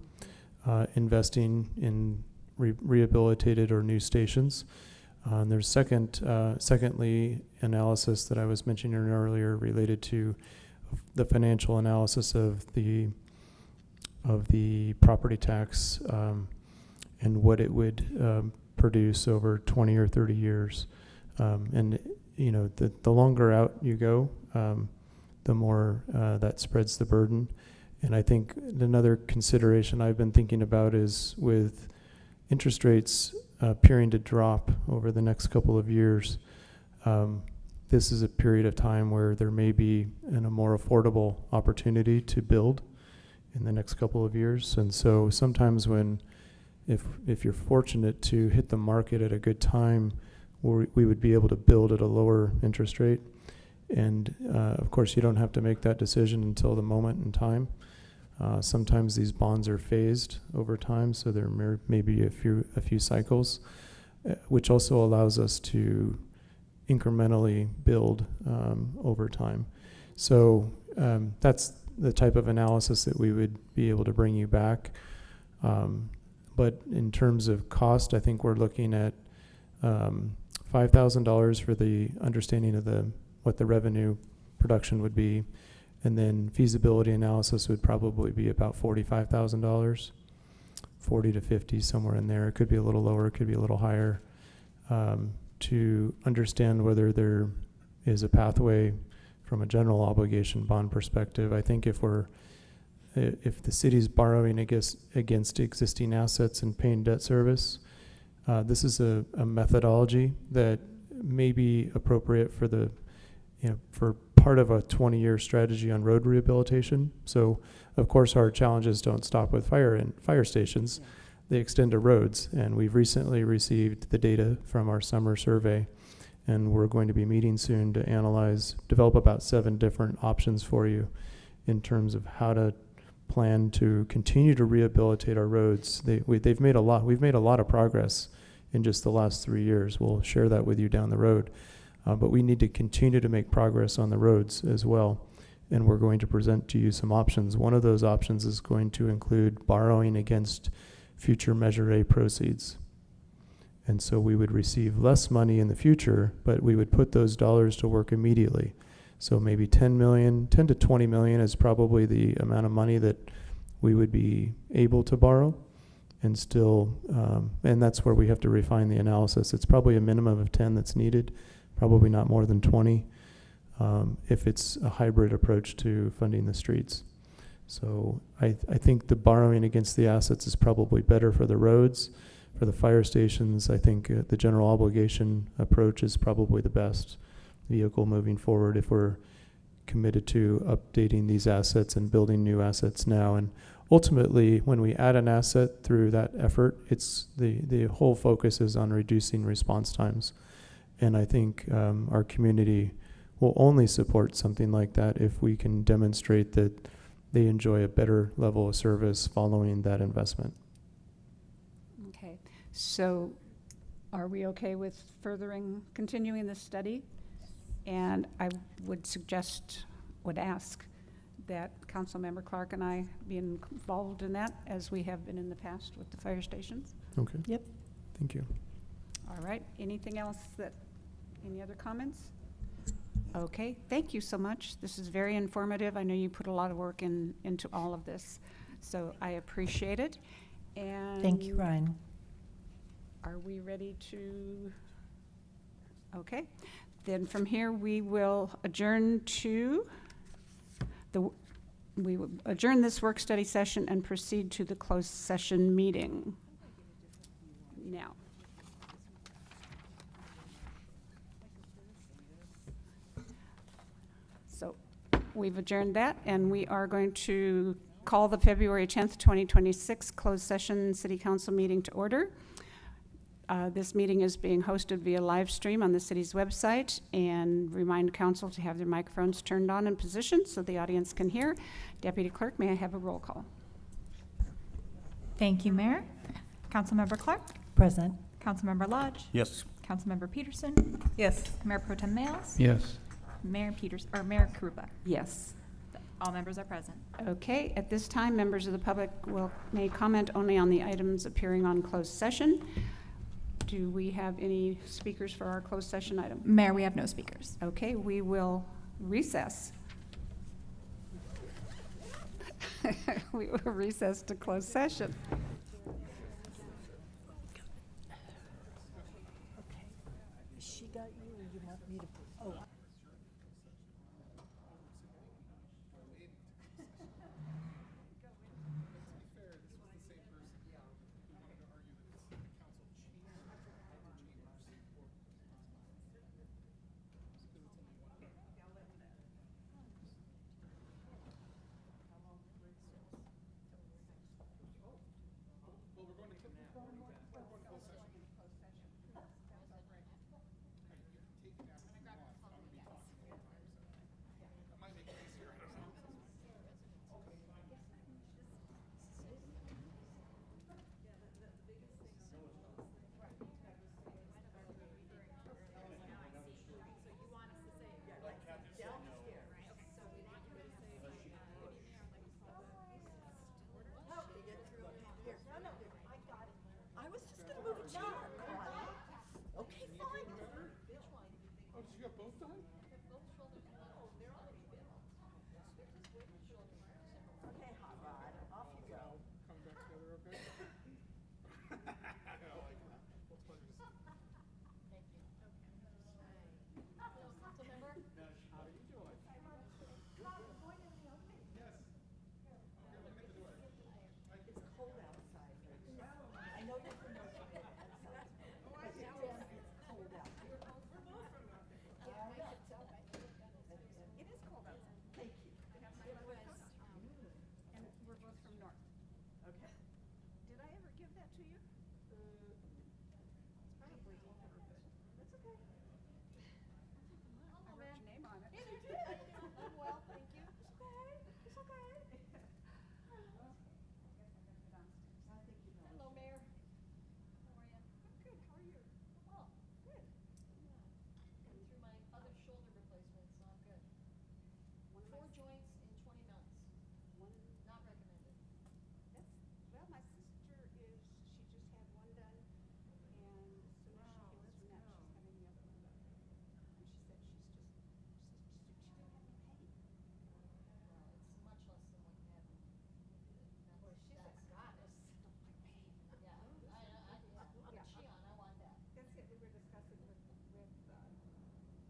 investing in rehabilitated or new stations. And there's secondly, analysis that I was mentioning earlier related to the financial analysis of the property tax and what it would produce over 20 or 30 years. And the longer out you go, the more that spreads the burden. And I think another consideration I've been thinking about is with interest rates appearing to drop over the next couple of years, this is a period of time where there may be a more affordable opportunity to build in the next couple of years. And so sometimes if you're fortunate to hit the market at a good time, we would be able to build at a lower interest rate. And of course, you don't have to make that decision until the moment in time. Sometimes these bonds are phased over time, so there may be a few cycles, which also allows us to incrementally build over time. So that's the type of analysis that we would be able to bring you back. But in terms of cost, I think we're looking at $5,000 for the understanding of what the revenue production would be, And then feasibility analysis would probably be about $45,000, 40 to 50, somewhere in there. It could be a little lower, it could be a little higher, to understand whether there is a pathway from a general obligation bond perspective. I think if the city's borrowing against existing assets and paying debt service, this is a methodology that may be appropriate for for part of a 20-year strategy on road rehabilitation. So, of course, our challenges don't stop with fire stations. They extend to roads, and we've recently received the data from our summer survey, and we're going to be meeting soon to develop about 7 different options for you in terms of how to plan to continue to rehabilitate our roads. We've made a lot of progress in just the last 3 years. We'll share that with you down the road. But we need to continue to make progress on the roads as well. And we're going to present to you some options. One of those options is going to include borrowing against future Measure A proceeds. And so we would receive less money in the future, but we would put those dollars to work immediately. So maybe 10 to 20 million is probably the amount of money that we would be able to borrow. And still, and that's where we have to refine the analysis. It's probably a minimum of 10 that's needed, probably not more than 20, if it's a hybrid approach to funding the streets. So I think the borrowing against the assets is probably better for the roads. For the fire stations, I think the general obligation approach is probably the best vehicle moving forward if we're committed to updating these assets and building new assets now. And ultimately, when we add an asset through that effort, it's the whole focus is on reducing response times. And I think our community will only support something like that if we can demonstrate that they enjoy a better level of service following that investment. Okay, so are we okay with continuing this study? And I would ask that Councilmember Clark and I be involved in that, as we have been in the past with the fire stations. Okay. Yep. Thank you. All right, anything else any other comments? Okay, thank you so much. This is very informative. I know you put a lot of work into all of this, so I appreciate it. And Thank you, Ryan. are we ready to? Okay, then from here we will adjourn we will adjourn this work study session and proceed to the closed session meeting now. So we've adjourned that, and we are going to call the February 10th, 2026 closed session city council meeting to order. This meeting is being hosted via live stream on the city's website, and remind council to have their microphones turned on and positioned so the audience can hear. Deputy Clerk, may I have a roll call? Thank you, Mayor. Councilmember Clark, Present. Councilmember Lodge, Yes. Councilmember Peterson, Yes. Mayor Pro Tem Males, Yes. Mayor Karupa. Yes. All members are present. Okay, at this time, members of the public may comment only on the items appearing on closed session. Do we have any speakers for our closed session item? Mayor, we have no speakers. Okay, we will recess. We will recess to closed session. She got you, or you want me to? Oh. to you? It's probably longer, but that's okay. I wrote your name on it. I'm well, thank you. It's okay, it's okay. Hello, Mayor. How are you? I'm good, how are you? Well, good. Been through my other shoulder replacement, so I'm good. One of my 4 joints in 20 months. One, Not recommended. that's, well, my sister is, she just had one done, and as soon as she heals from that, she's having the other one done. And she said she didn't have any pain. Well, it's much less than what you had when you did it. Boy, she's a goddess. Like pain. Yeah, Yeah. Cheon, I want that. That's it, we were discussing with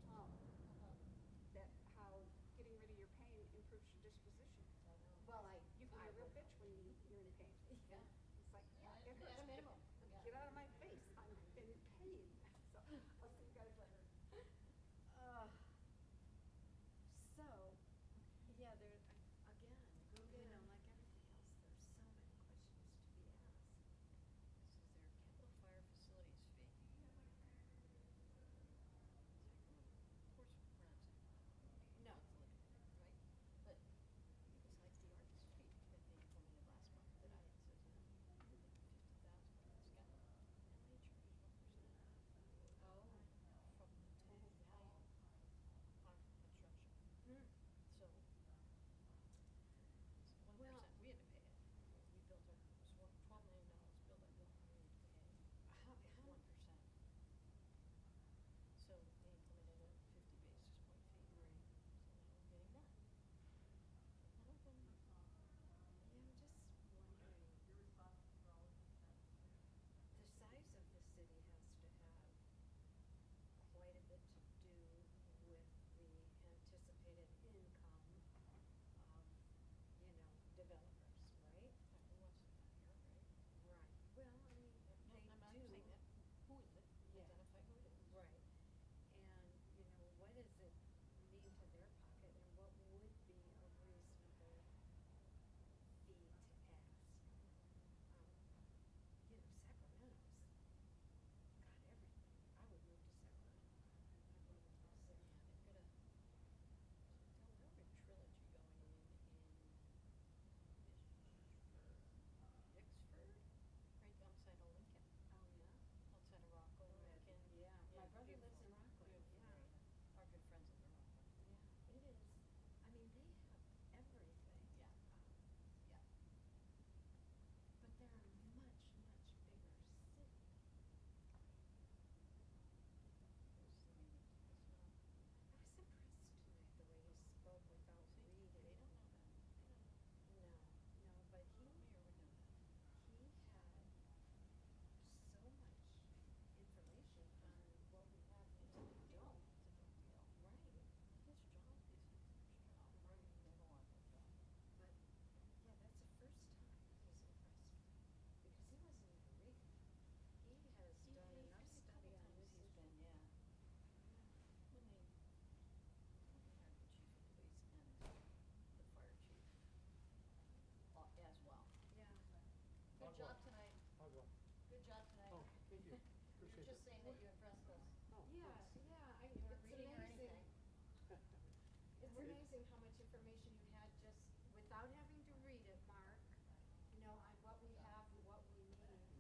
Tom, that how getting rid of your pain improves your disposition. Well, you can be a real bitch when you're in pain. Yeah. It's like, Yeah, it hurts. at a minimum, yeah. Get out of my face, I'm in pain. So, I'll see you guys later. So, yeah, there, again, you know, like everything else, there's so many questions to be asked. This is their capital fire facilities fee. Of course, we're not saying No. it's eliminated, right? But besides the artist fee that they implemented last month, that I had said, $50,000, it's got, and they charge 1%. Oh. From the total value on construction. So, 1%, Well- we had to pay it. We built our, it was $12 million built our building, we had to pay How 1%. So they implemented a 50 basis point fee. Right. So now we're getting that. None of them, Yeah, I'm just wondering. The size of the city has to have quite a bit to do with the anticipated income of, you know, developers, right? who wants it down here, right? Right. Well, I mean, No, they I'm not do. saying that. Who is it? Yeah. Identify who it is. Right. And, you know, what does it mean to their pocket and what would be a reasonable fee to ask? You know, Sacramento's got everything. I would move to Sacramento. I would move to the city. Yeah, they've got a Delaware trilogy going in Vicksburg, right outside of Lincoln, Oh, yeah? outside of Rockland, Lincoln. Yeah. My brother lives beautiful, in Rockland, beautiful yeah. area. Our good friends live in Rockland. Yeah, it is. I mean, they have everything. Yeah. Yeah. But they're a much, much bigger city. Who's the meeting? It's not. I was impressed tonight, the way he spoke without See, reading. they don't know that. They don't know. No, but he, Mayor would know that. he had so much information on what we have and It's a what big we deal. don't. It's a big deal. Right. His job is his job. Right. They don't want that job. But, yeah, that's the first time he's impressed me, because he wasn't even reading. He has done He- enough a study couple on times this he's issue. been, yeah. When they hired the chief of police and the fire chief as well. Yeah. Good job tonight. I'll go. Good job tonight. Oh, thank you. You're Appreciate just it. saying that you impressed us. Yeah, yeah, You weren't it's reading or amazing. anything. It's amazing how much information you had just without having to read it, Mark. You know, on what we have and what we need. So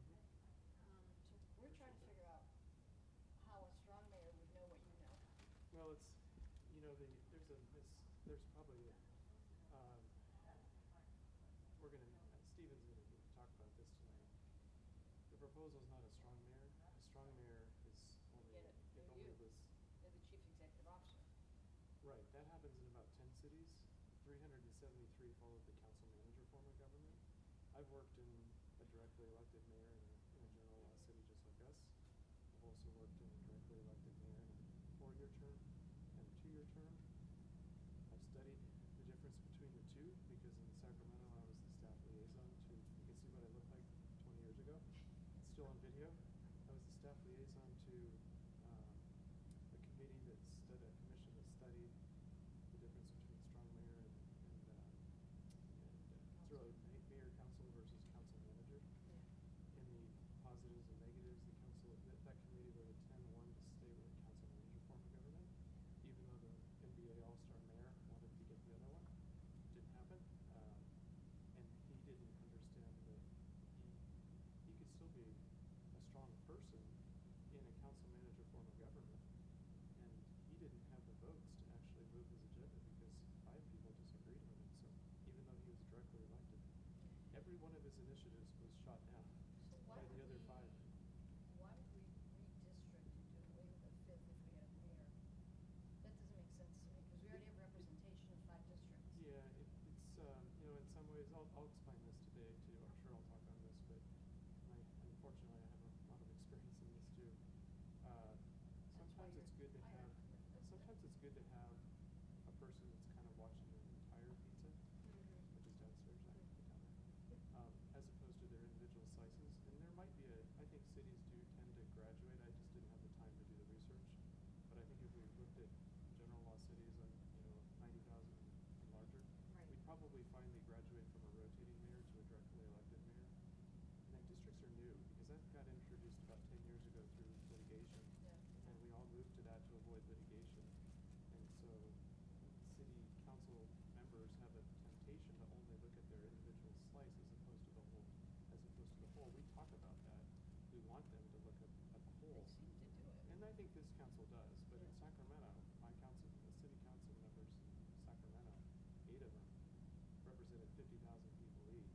we're trying to figure out how a strong mayor would know what you know. Well, it's, you know, there's probably, Stephen's gonna talk about this tonight. The proposal's not a strong mayor. A strong mayor is only, Get it. if They're only you. was, They're the chief executive officer. right, that happens in about 10 cities. 373 follow the council manager form of government. I've worked in a directly elected mayor in a general law city just like us. I've also worked in a directly elected mayor in a 4-year term and a 2-year term. I've studied the difference between the two because in Sacramento I was the staff liaison to, you can see what I looked like 20 years ago. It's still on video. I was the staff liaison to a committee a commission that studied the difference between strong mayor and it's really mayor council versus council manager. Yeah. In the votes to actually move his agenda because 5 people disagreed with it. So even though he was directly elected, every one of his initiatives was shot down So by the other 5. why would we redistrict and do away with a fifth if we had a mayor? That doesn't make sense to me, because we already have representation in 5 districts. Yeah, it's you know, in some ways, I'll explain this today too. I'm sure I'll talk on this, but unfortunately I have a lot of experience in this too. Sometimes it's good to have. Sometimes it's good to have a person that's kind of watching the entire pizza, which is downstairs. I put down there, as opposed to their individual slices. And there might be I think cities do tend to graduate. I just didn't have the time to do the research. But I think if we looked at general law cities and 90,000 and larger, Right. we'd probably finally graduate from a rotating mayor to a directly elected mayor. And then districts are new because that got introduced about 10 years ago through litigation. Yeah. And we all moved to that to avoid litigation. And so city council members have a temptation to only look at their individual slice as opposed to the whole. We talk about that. We want them to look at the whole. They seem to do it. And I think this council does, but in Yeah. Sacramento, my council, the city council members in Sacramento, 8 of them represented 50,000 people each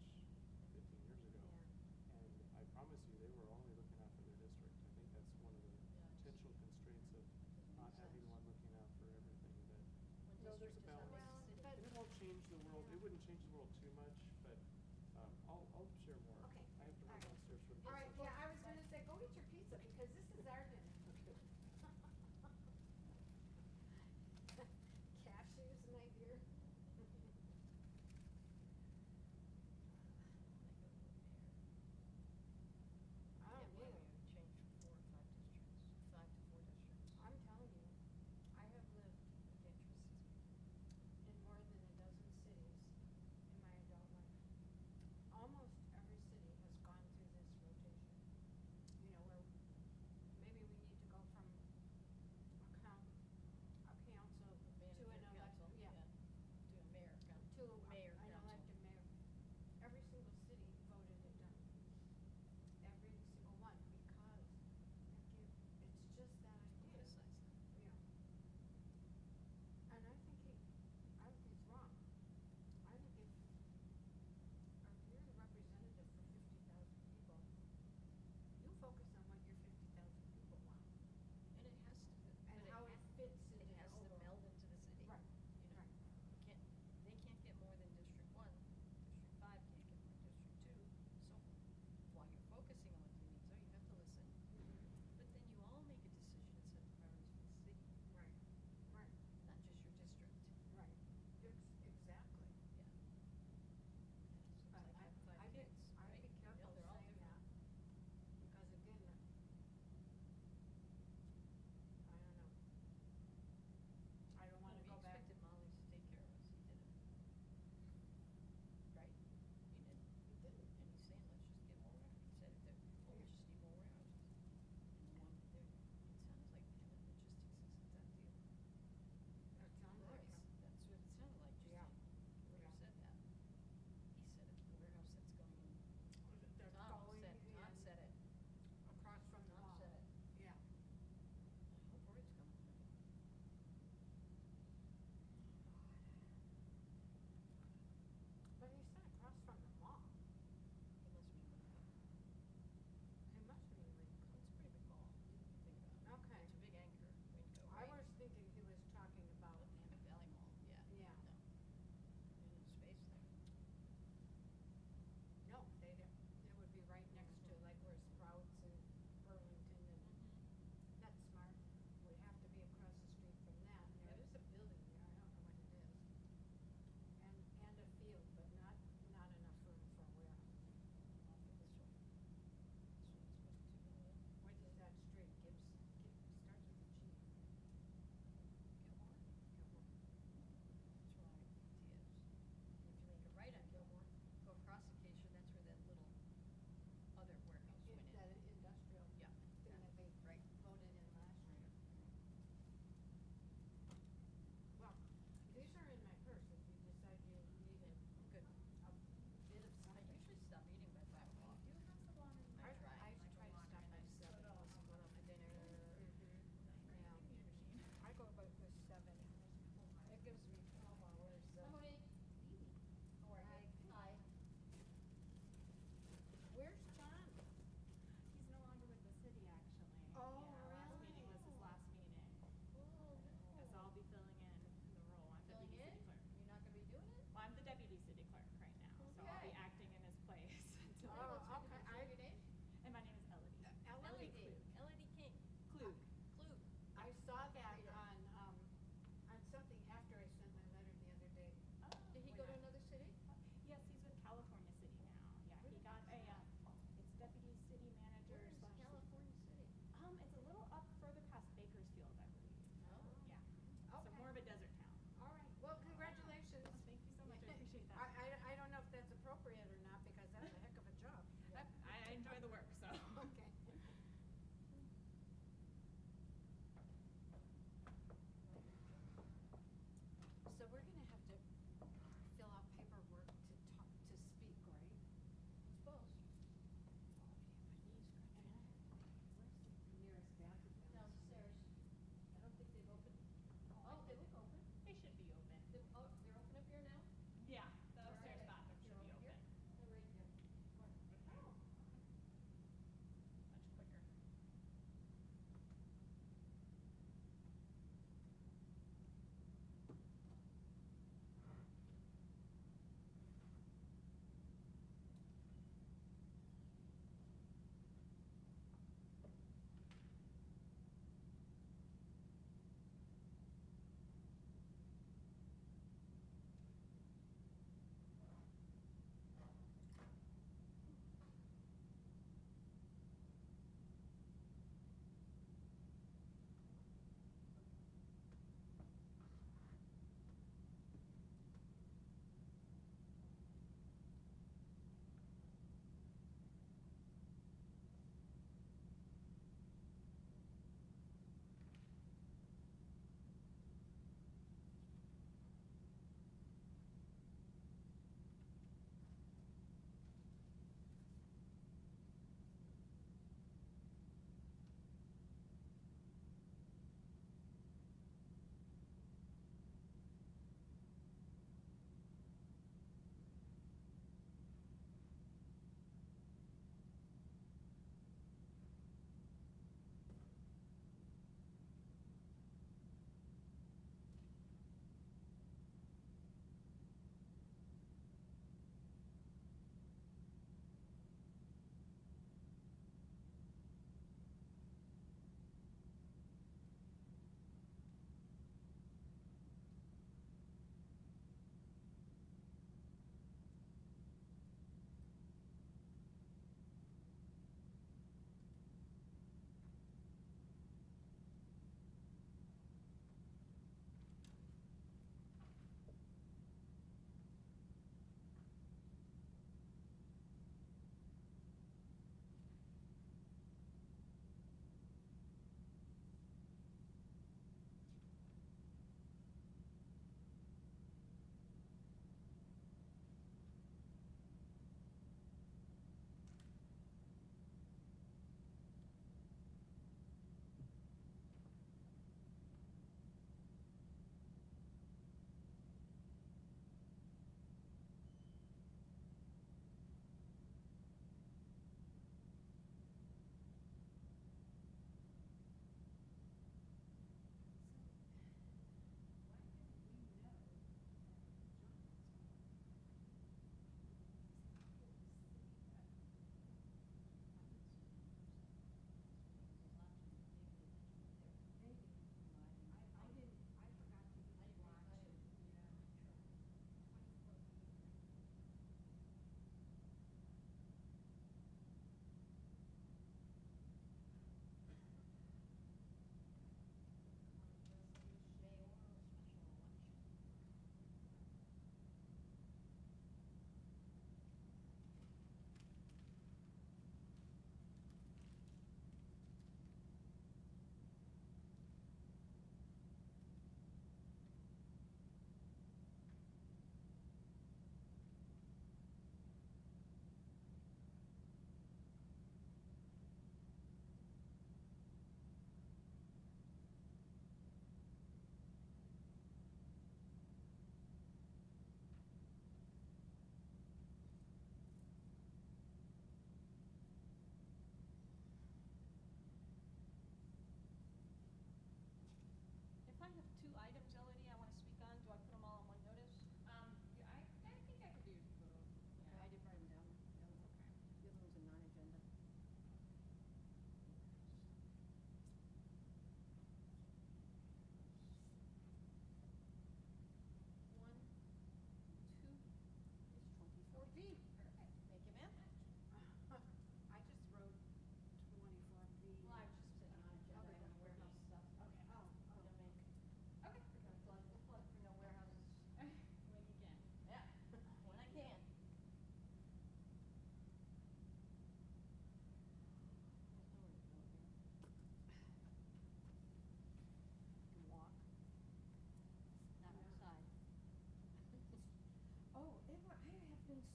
15 years ago. Yeah. And I promise you, they were only looking out for their district. I think that's one of the Yeah. potential constraints of not makes having sense. one looking out for everything. That One no, there's a district does not make balance. a city. And it won't change the world. It wouldn't change the world too much, but I'll share more. Okay. I have to run All right. downstairs for the All right, pizza. yeah, I was gonna say, go eat your pizza, because this is our dinner. Cashews, my dear. I don't Can't believe know. we changed from 4 to 5 districts, 5 to 4 districts. I'm telling you, I have lived in more than a dozen cities in my adult life. Almost every city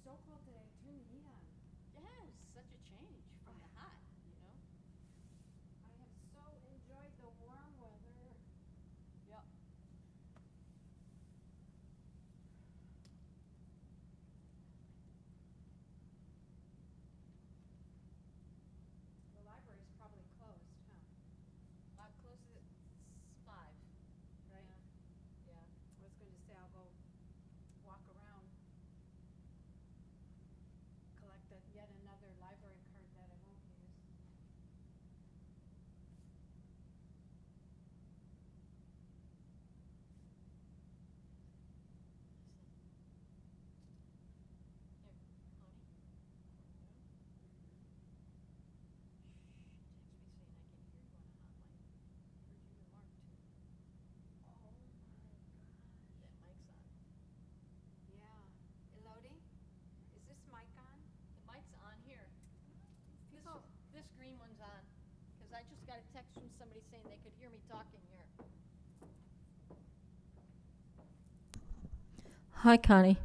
so cold today. Turn the heat on. Yeah, it's such a change from the hot, you know? I have so enjoyed the warm weather. Yep. The library's probably closed, huh? Close at 5, Right? yeah. I was going to say I'll go walk around, collect yet another library card that I won't use. Here, honey. She texted me saying I can hear you on a hotline. Heard you and Mark too. Oh my gosh. That mic's on. Yeah. Elodie, is this mic on? The mic's on here. People- This green one's on, because I just got a text from somebody saying they could hear me talking here. Hi, Connie.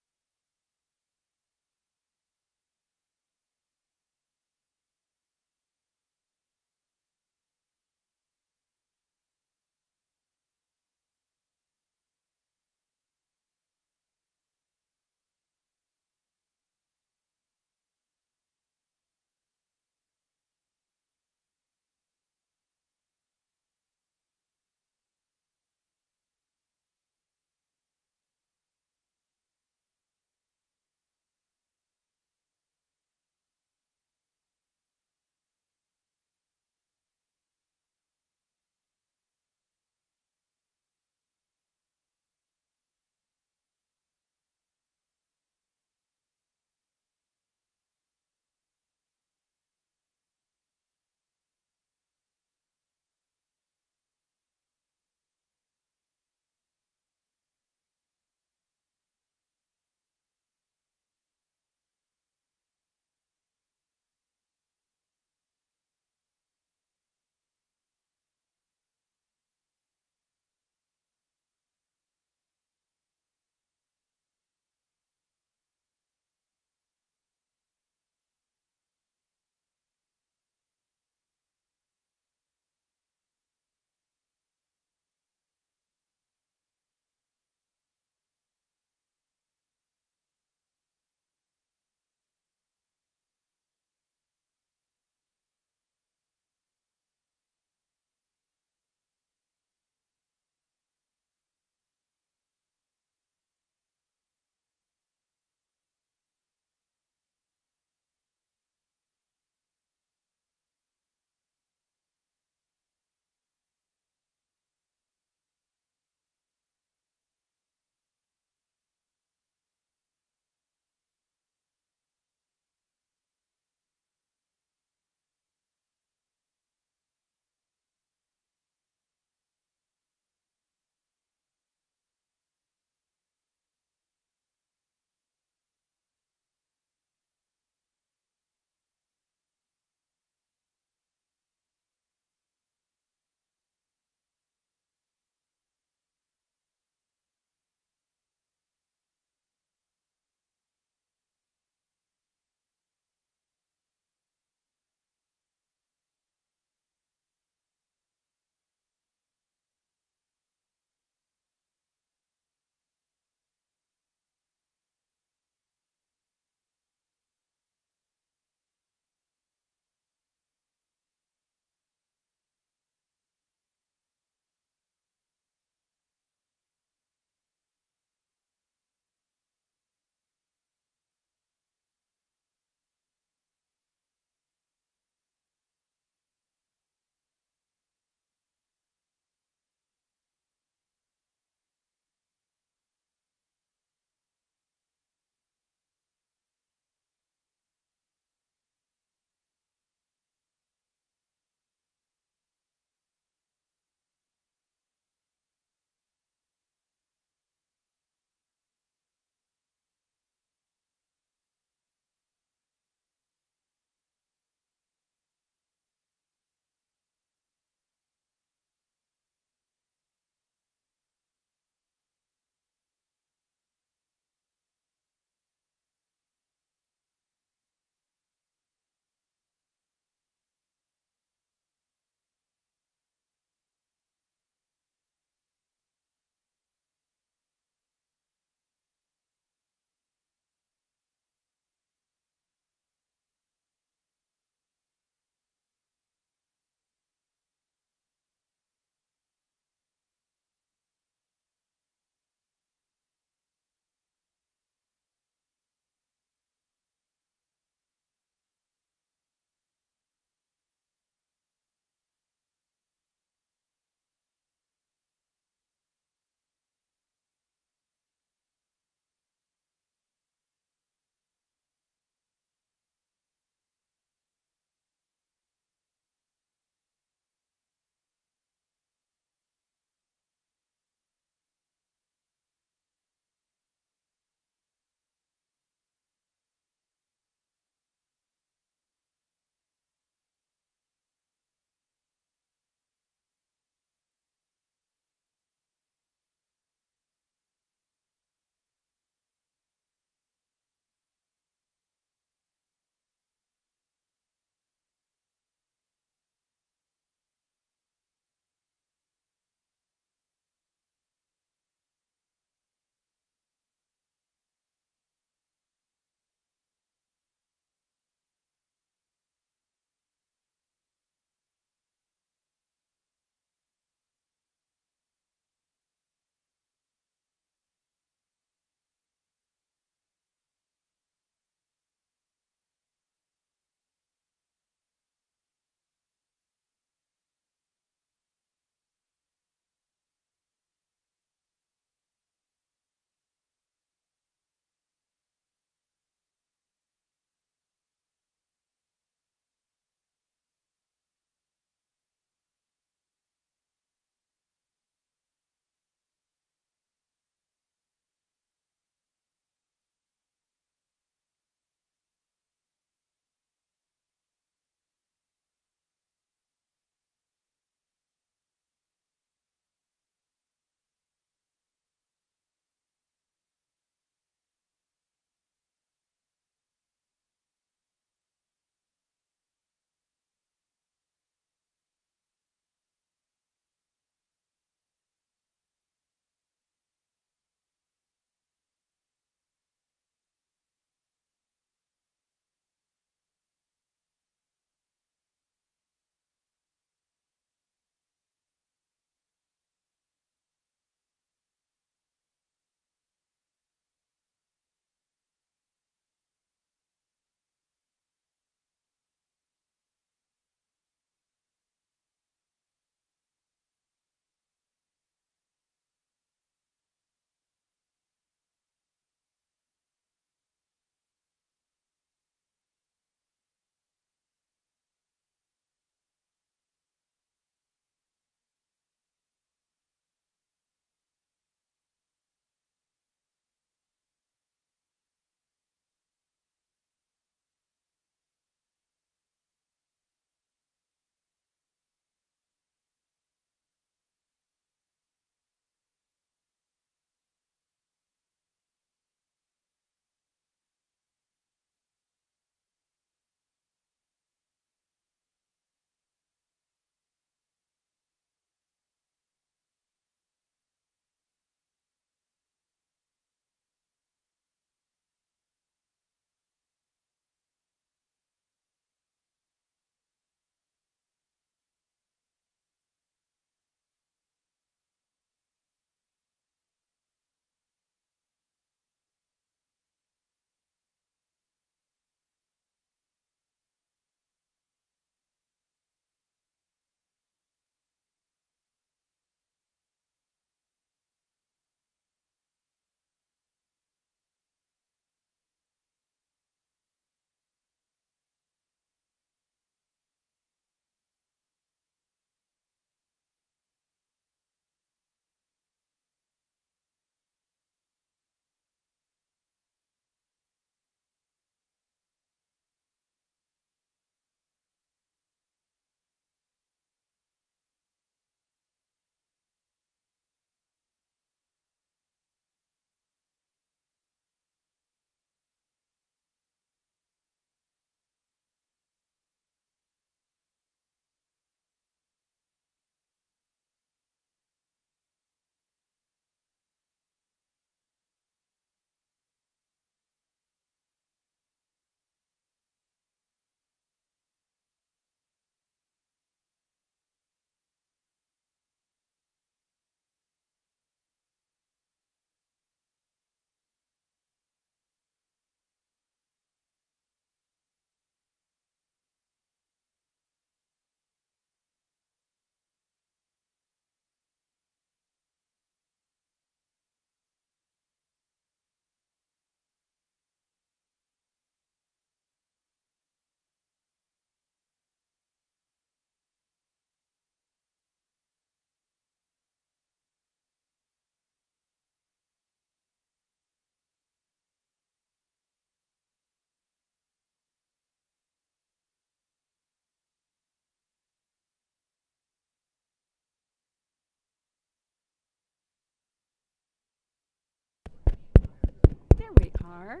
are,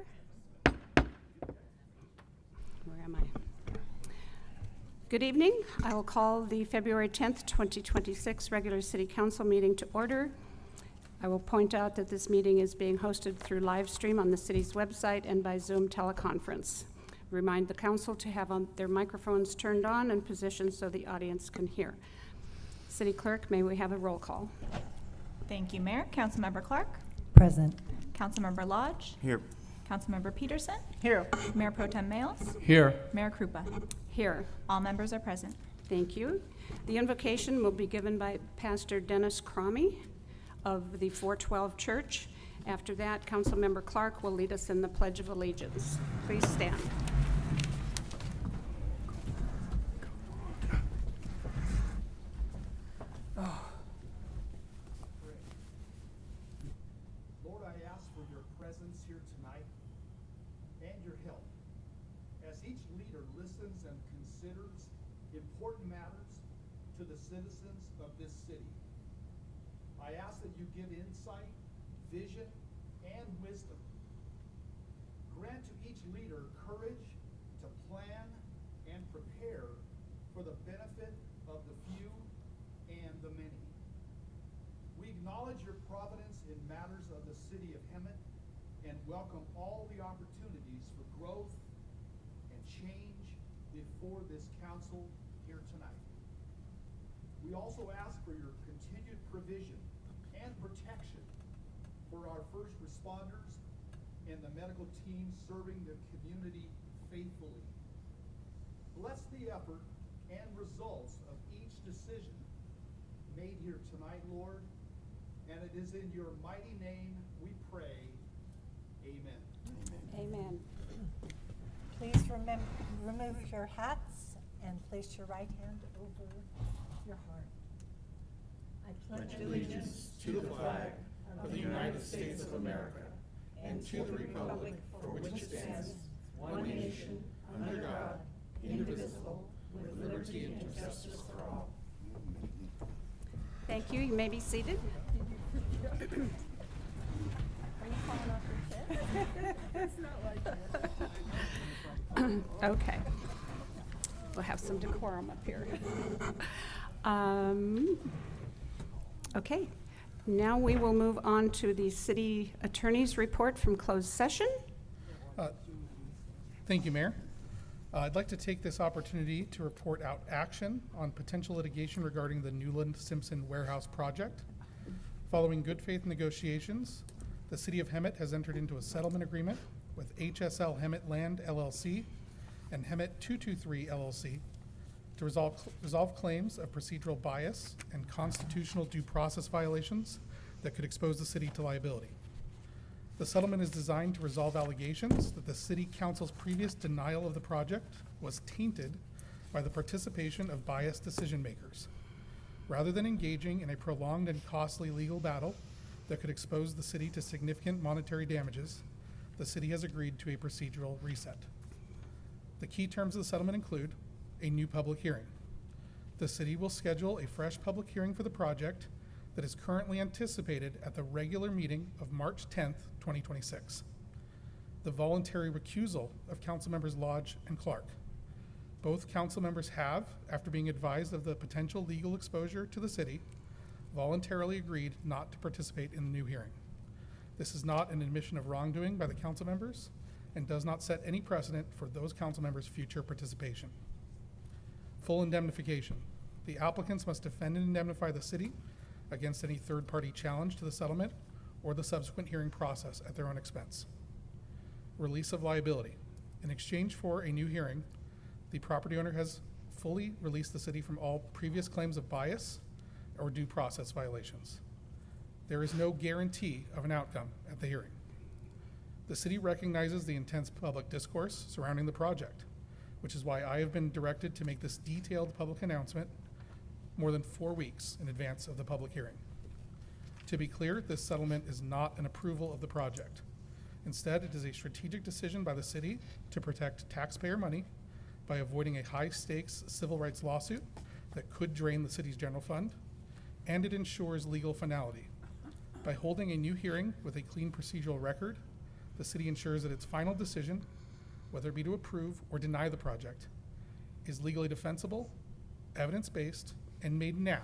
where am I? Good evening. I will call the February 10th, 2026 regular city council meeting to order. I will point out that this meeting is being hosted through live stream on the city's website and by Zoom teleconference. Remind the council to have their microphones turned on and positioned so the audience can hear. City Clerk, may we have a roll call? Thank you, Mayor. Councilmember Clark, Present. Councilmember Lodge, Here. Councilmember Peterson, Here. Mayor Pro Tem Males, Here. Mayor Krupa. Here. All members are present. Thank you. The invocation will be given by Pastor Dennis Cromie of the 412 Church. After that, Councilmember Clark will lead us in the Pledge of Allegiance. Please stand. Lord, I ask for your presence here tonight and your help as each leader listens and considers important matters to the citizens of this city. I ask that you give insight, vision, and wisdom. Grant to each leader courage to plan and prepare for the benefit of the few and the many. We acknowledge your providence in matters of the city of Hemet and welcome all the opportunities for growth and change before this council here tonight. We also ask for your continued provision and protection for our first responders and the medical team serving the community faithfully. Bless the effort and results of each decision made here tonight, Lord, and it is in your mighty name we pray. Amen. Amen. Please remove your hats and place your right hand over your heart. I pledge allegiance To the flag of the United States of America and to the republic for which it stands, one nation, under God, indivisible, with liberty and justice for all. Thank you. You may be seated. Okay. We'll have some decorum up here. Okay. Now we will move on to the city attorney's report from closed session. Thank you, Mayor. I'd like to take this opportunity to report out action on potential litigation regarding the Newland Simpson Warehouse project. Following good faith negotiations, the City of Hemet has entered into a settlement agreement with HSL Hemet Land LLC and Hemet 223 LLC to resolve claims of procedural bias and constitutional due process violations that could expose the city to liability. The settlement is designed to resolve allegations that the City Council's previous denial of the project was tainted by the participation of biased decision makers. Rather than engaging in a prolonged and costly legal battle that could expose the city to significant monetary damages, the city has agreed to a procedural reset. The key terms of the settlement include a new public hearing. The city will schedule a fresh public hearing for the project that is currently anticipated at the regular meeting of March 10th, 2026. The voluntary recusal of council members Lodge and Clark. Both council members have, after being advised of the potential legal exposure to the city, voluntarily agreed not to participate in the new hearing. This is not an admission of wrongdoing by the council members and does not set any precedent for those council members' future participation. Full indemnification. The applicants must defend and indemnify the city against any third-party challenge to the settlement or the subsequent hearing process at their own expense. Release of liability. In exchange for a new hearing, the property owner has fully released the city from all previous claims of bias or due process violations. There is no guarantee of an outcome at the hearing. The city recognizes the intense public discourse surrounding the project, which is why I have been directed to make this detailed public announcement more than 4 weeks in advance of the public hearing. To be clear, this settlement is not an approval of the project. Instead, it is a strategic decision by the city to protect taxpayer money by avoiding a high-stakes civil rights lawsuit that could drain the city's general fund, and it ensures legal finality. By holding a new hearing with a clean procedural record, the city ensures that its final decision, whether it be to approve or deny the project, is legally defensible, evidence-based, and made now,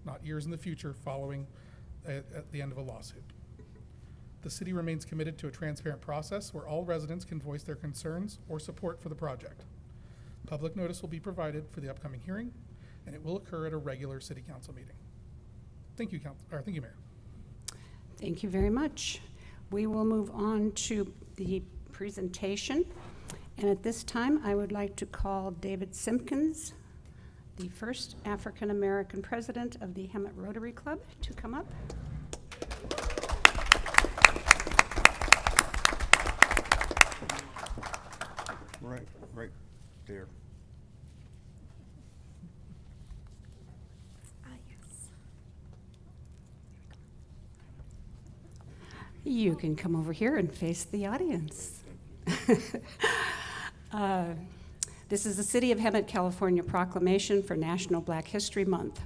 not years in the future following at the end of a lawsuit. The city remains committed to a transparent process where all residents can voice their concerns or support for the project. Public notice will be provided for the upcoming hearing, and it will occur at a regular city council meeting. Thank you, thank you, Mayor. Thank you very much. We will move on to the presentation. And at this time, I would like to call David Simpkins, the first African-American president of the Hemet Rotary Club, to come up. Right there. You can come over here and face the audience. This is the City of Hemet, California proclamation for National Black History Month.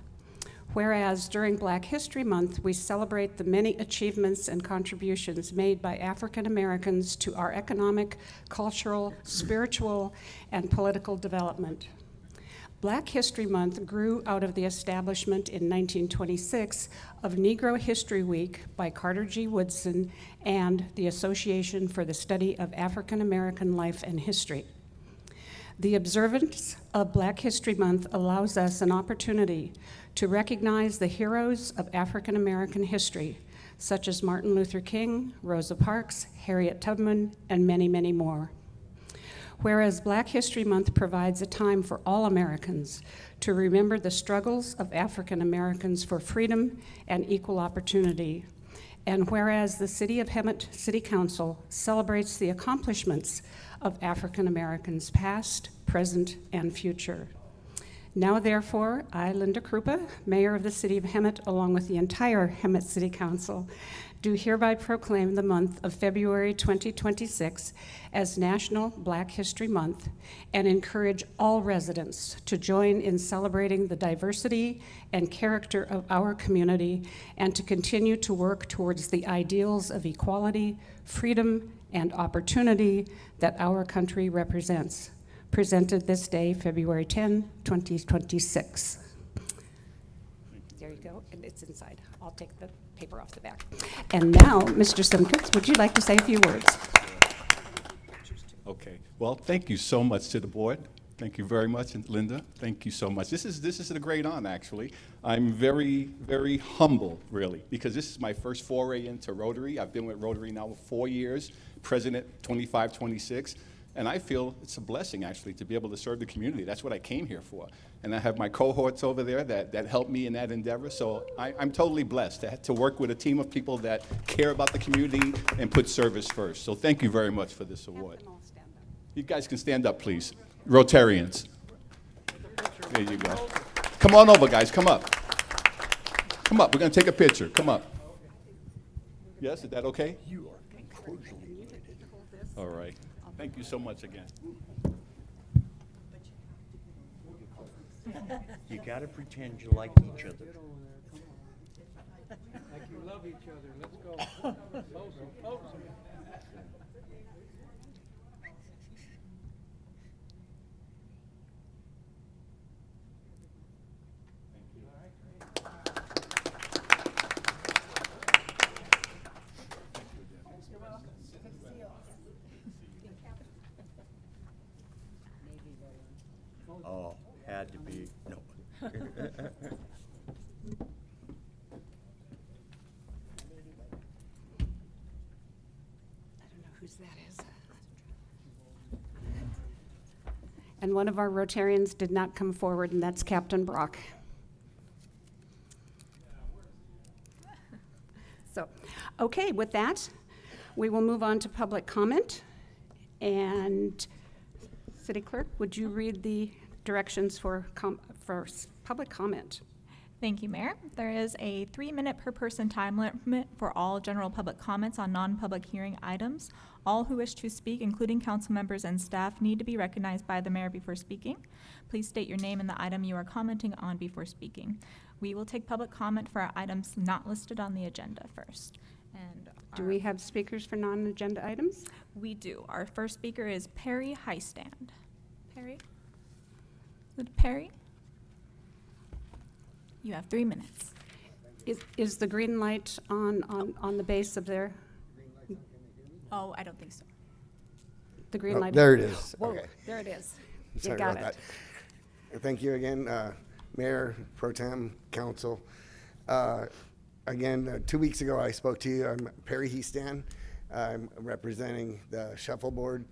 Whereas during Black History Month, we celebrate the many achievements and contributions made by African Americans to our economic, cultural, spiritual, and political development. Black History Month grew out of the establishment in 1926 of Negro History Week by Carter G. Woodson and the Association for the Study of African American Life and History. The observance of Black History Month allows us an opportunity to recognize the heroes of African American history, such as Martin Luther King, Rosa Parks, Harriet Tubman, and many, many more. Whereas Black History Month provides a time for all Americans to remember the struggles of African Americans for freedom and equal opportunity. And whereas the City of Hemet City Council celebrates the accomplishments of African Americans past, present, and future. Now therefore, I, Linda Krupa, Mayor of the City of Hemet, along with the entire Hemet City Council, do hereby proclaim the month of February 2026 as National Black History Month and encourage all residents to join in celebrating the diversity and character of our community and to continue to work towards the ideals of equality, freedom, and opportunity that our country represents. Presented this day, February 10, 2026. There you go, and it's inside. I'll take the paper off the back. And now, Mr. Simpkins, would you like to say a few words? Okay. Well, thank you so much to the board. Thank you very much, and Linda. Thank you so much. This is a great honor, actually. I'm very, very humble, really, because this is my first foray into Rotary. I've been with Rotary now for 4 years, president 25, 26. And I feel it's a blessing, actually, to be able to serve the community. That's what I came here for. And I have my cohorts over there that help me in that endeavor. So I'm totally blessed to work with a team of people that care about the community and put service first. So thank you very much for this award. You guys can stand up, please. Rotarians. There you go. Come on over, guys. Come up. Come up. We're going to take a picture. Come up. Yes, is that okay? You are cordially invited. All right. Thank you so much again. You gotta pretend you like each other. Like you love each other. Let's go. Close them. Oh, had to be, no. I don't know whose that is. And one of our Rotarians did not come forward, and that's Captain Brock. So, okay, with that, we will move on to public comment. And City Clerk, would you read the directions for public comment? Thank you, Mayor. There is a 3-minute per person time limit for all general public comments on non-public hearing items. All who wish to speak, including council members and staff, need to be recognized by the mayor before speaking. Please state your name and the item you are commenting on before speaking. We will take public comment for our items not listed on the agenda first. And Do we have speakers for non-agenda items? We do. Our first speaker is Perry Highstand. Perry? Is it Perry? You have 3 minutes. Is the green light on the base of their, Oh, I don't think so. the green light? There it is. Whoa, Okay. there it is. You Sorry got about it. that. Thank you again, Mayor, Pro Tem, Council. Again, 2 weeks ago, I spoke to you. I'm Perry Heastan. I'm representing the shuffleboard,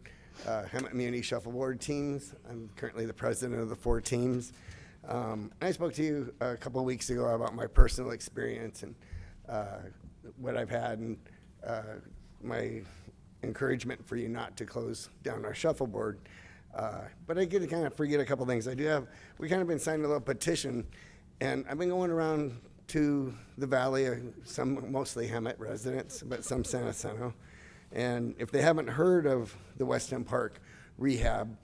Hemet Community Shuffleboard teams. I'm currently the president of the 4 teams. I spoke to you a couple of weeks ago about my personal experience and what I've had and my encouragement for you not to close down our shuffleboard. But I get to kind of forget a couple things. We kind of been signing a little petition, and I've been going around to the valley, some mostly Hemet residents, but some San Jacinto. And if they haven't heard of the West End Park rehab,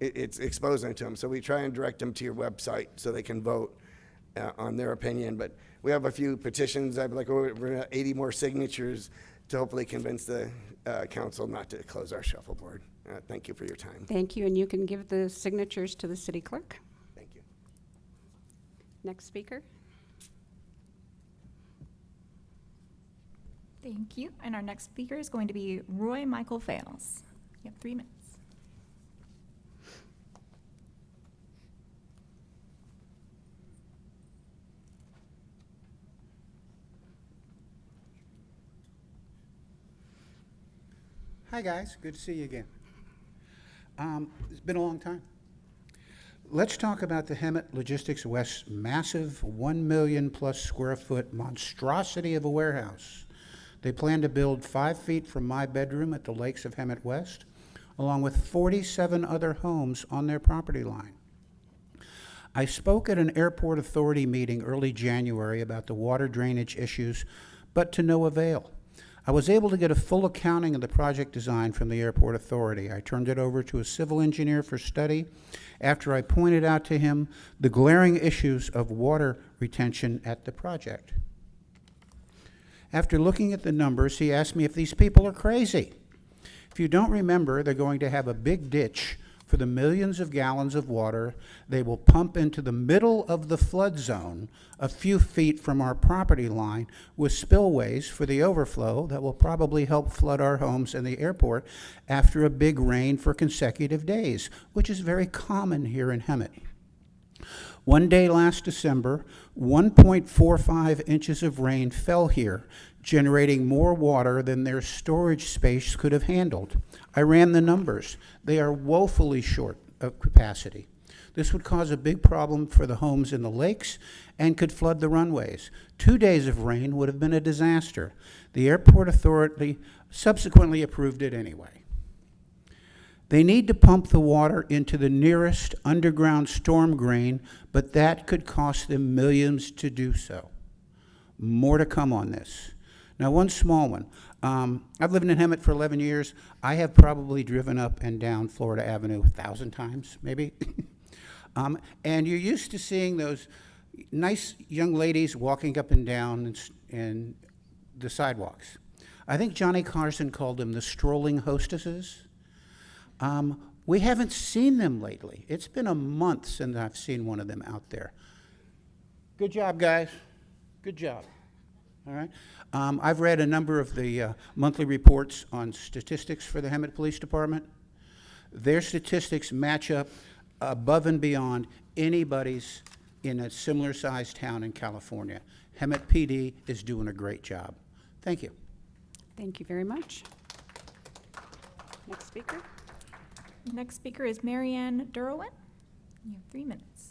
it's exposing to them. So we try and direct them to your website so they can vote on their opinion. But we have a few petitions. I've like over 80 more signatures to hopefully convince the council not to close our shuffleboard. Thank you for your time. Thank you, and you can give the signatures to the city clerk. Thank you. Next speaker. Thank you. And our next speaker is going to be Roy Michael Fales. You have 3 minutes. Hi, guys. Good to see you again. It's been a long time. Let's talk about the Hemet Logistics West massive 1 million plus square foot monstrosity of a warehouse. They plan to build 5 feet from my bedroom at the lakes of Hemet West, along with 47 other homes on their property line. I spoke at an airport authority meeting early January about the water drainage issues, but to no avail. I was able to get a full accounting of the project design from the airport authority. I turned it over to a civil engineer for study after I pointed out to him the glaring issues of water retention at the project. After looking at the numbers, he asked me if these people are crazy. If you don't remember, they're going to have a big ditch for the millions of gallons of water they will pump into the middle of the flood zone a few feet from our property line with spillways for the overflow that will probably help flood our homes and the airport after a big rain for consecutive days, which is very common here in Hemet. One day last December, 1.45 inches of rain fell here, generating more water than their storage space could have handled. I ran the numbers. They are woefully short of capacity. This would cause a big problem for the homes in the lakes and could flood the runways. 2 days of rain would have been a disaster. The airport authority subsequently approved it anyway. They need to pump the water into the nearest underground storm drain, but that could cost them millions to do so. More to come on this. Now, one small one. I've lived in Hemet for 11 years. I have probably driven up and down Florida Avenue 1,000 times, maybe. And you're used to seeing those nice young ladies walking up and down and the sidewalks. I think Johnny Carson called them the strolling hostesses. We haven't seen them lately. It's been a month since I've seen one of them out there. Good job, guys. Good job. All right. I've read a number of the monthly reports on statistics for the Hemet Police Department. Their statistics match up above and beyond anybody's in a similar sized town in California. Hemet PD is doing a great job. Thank you. Thank you very much. Next speaker. Next speaker is Marianne Derwin. You have 3 minutes.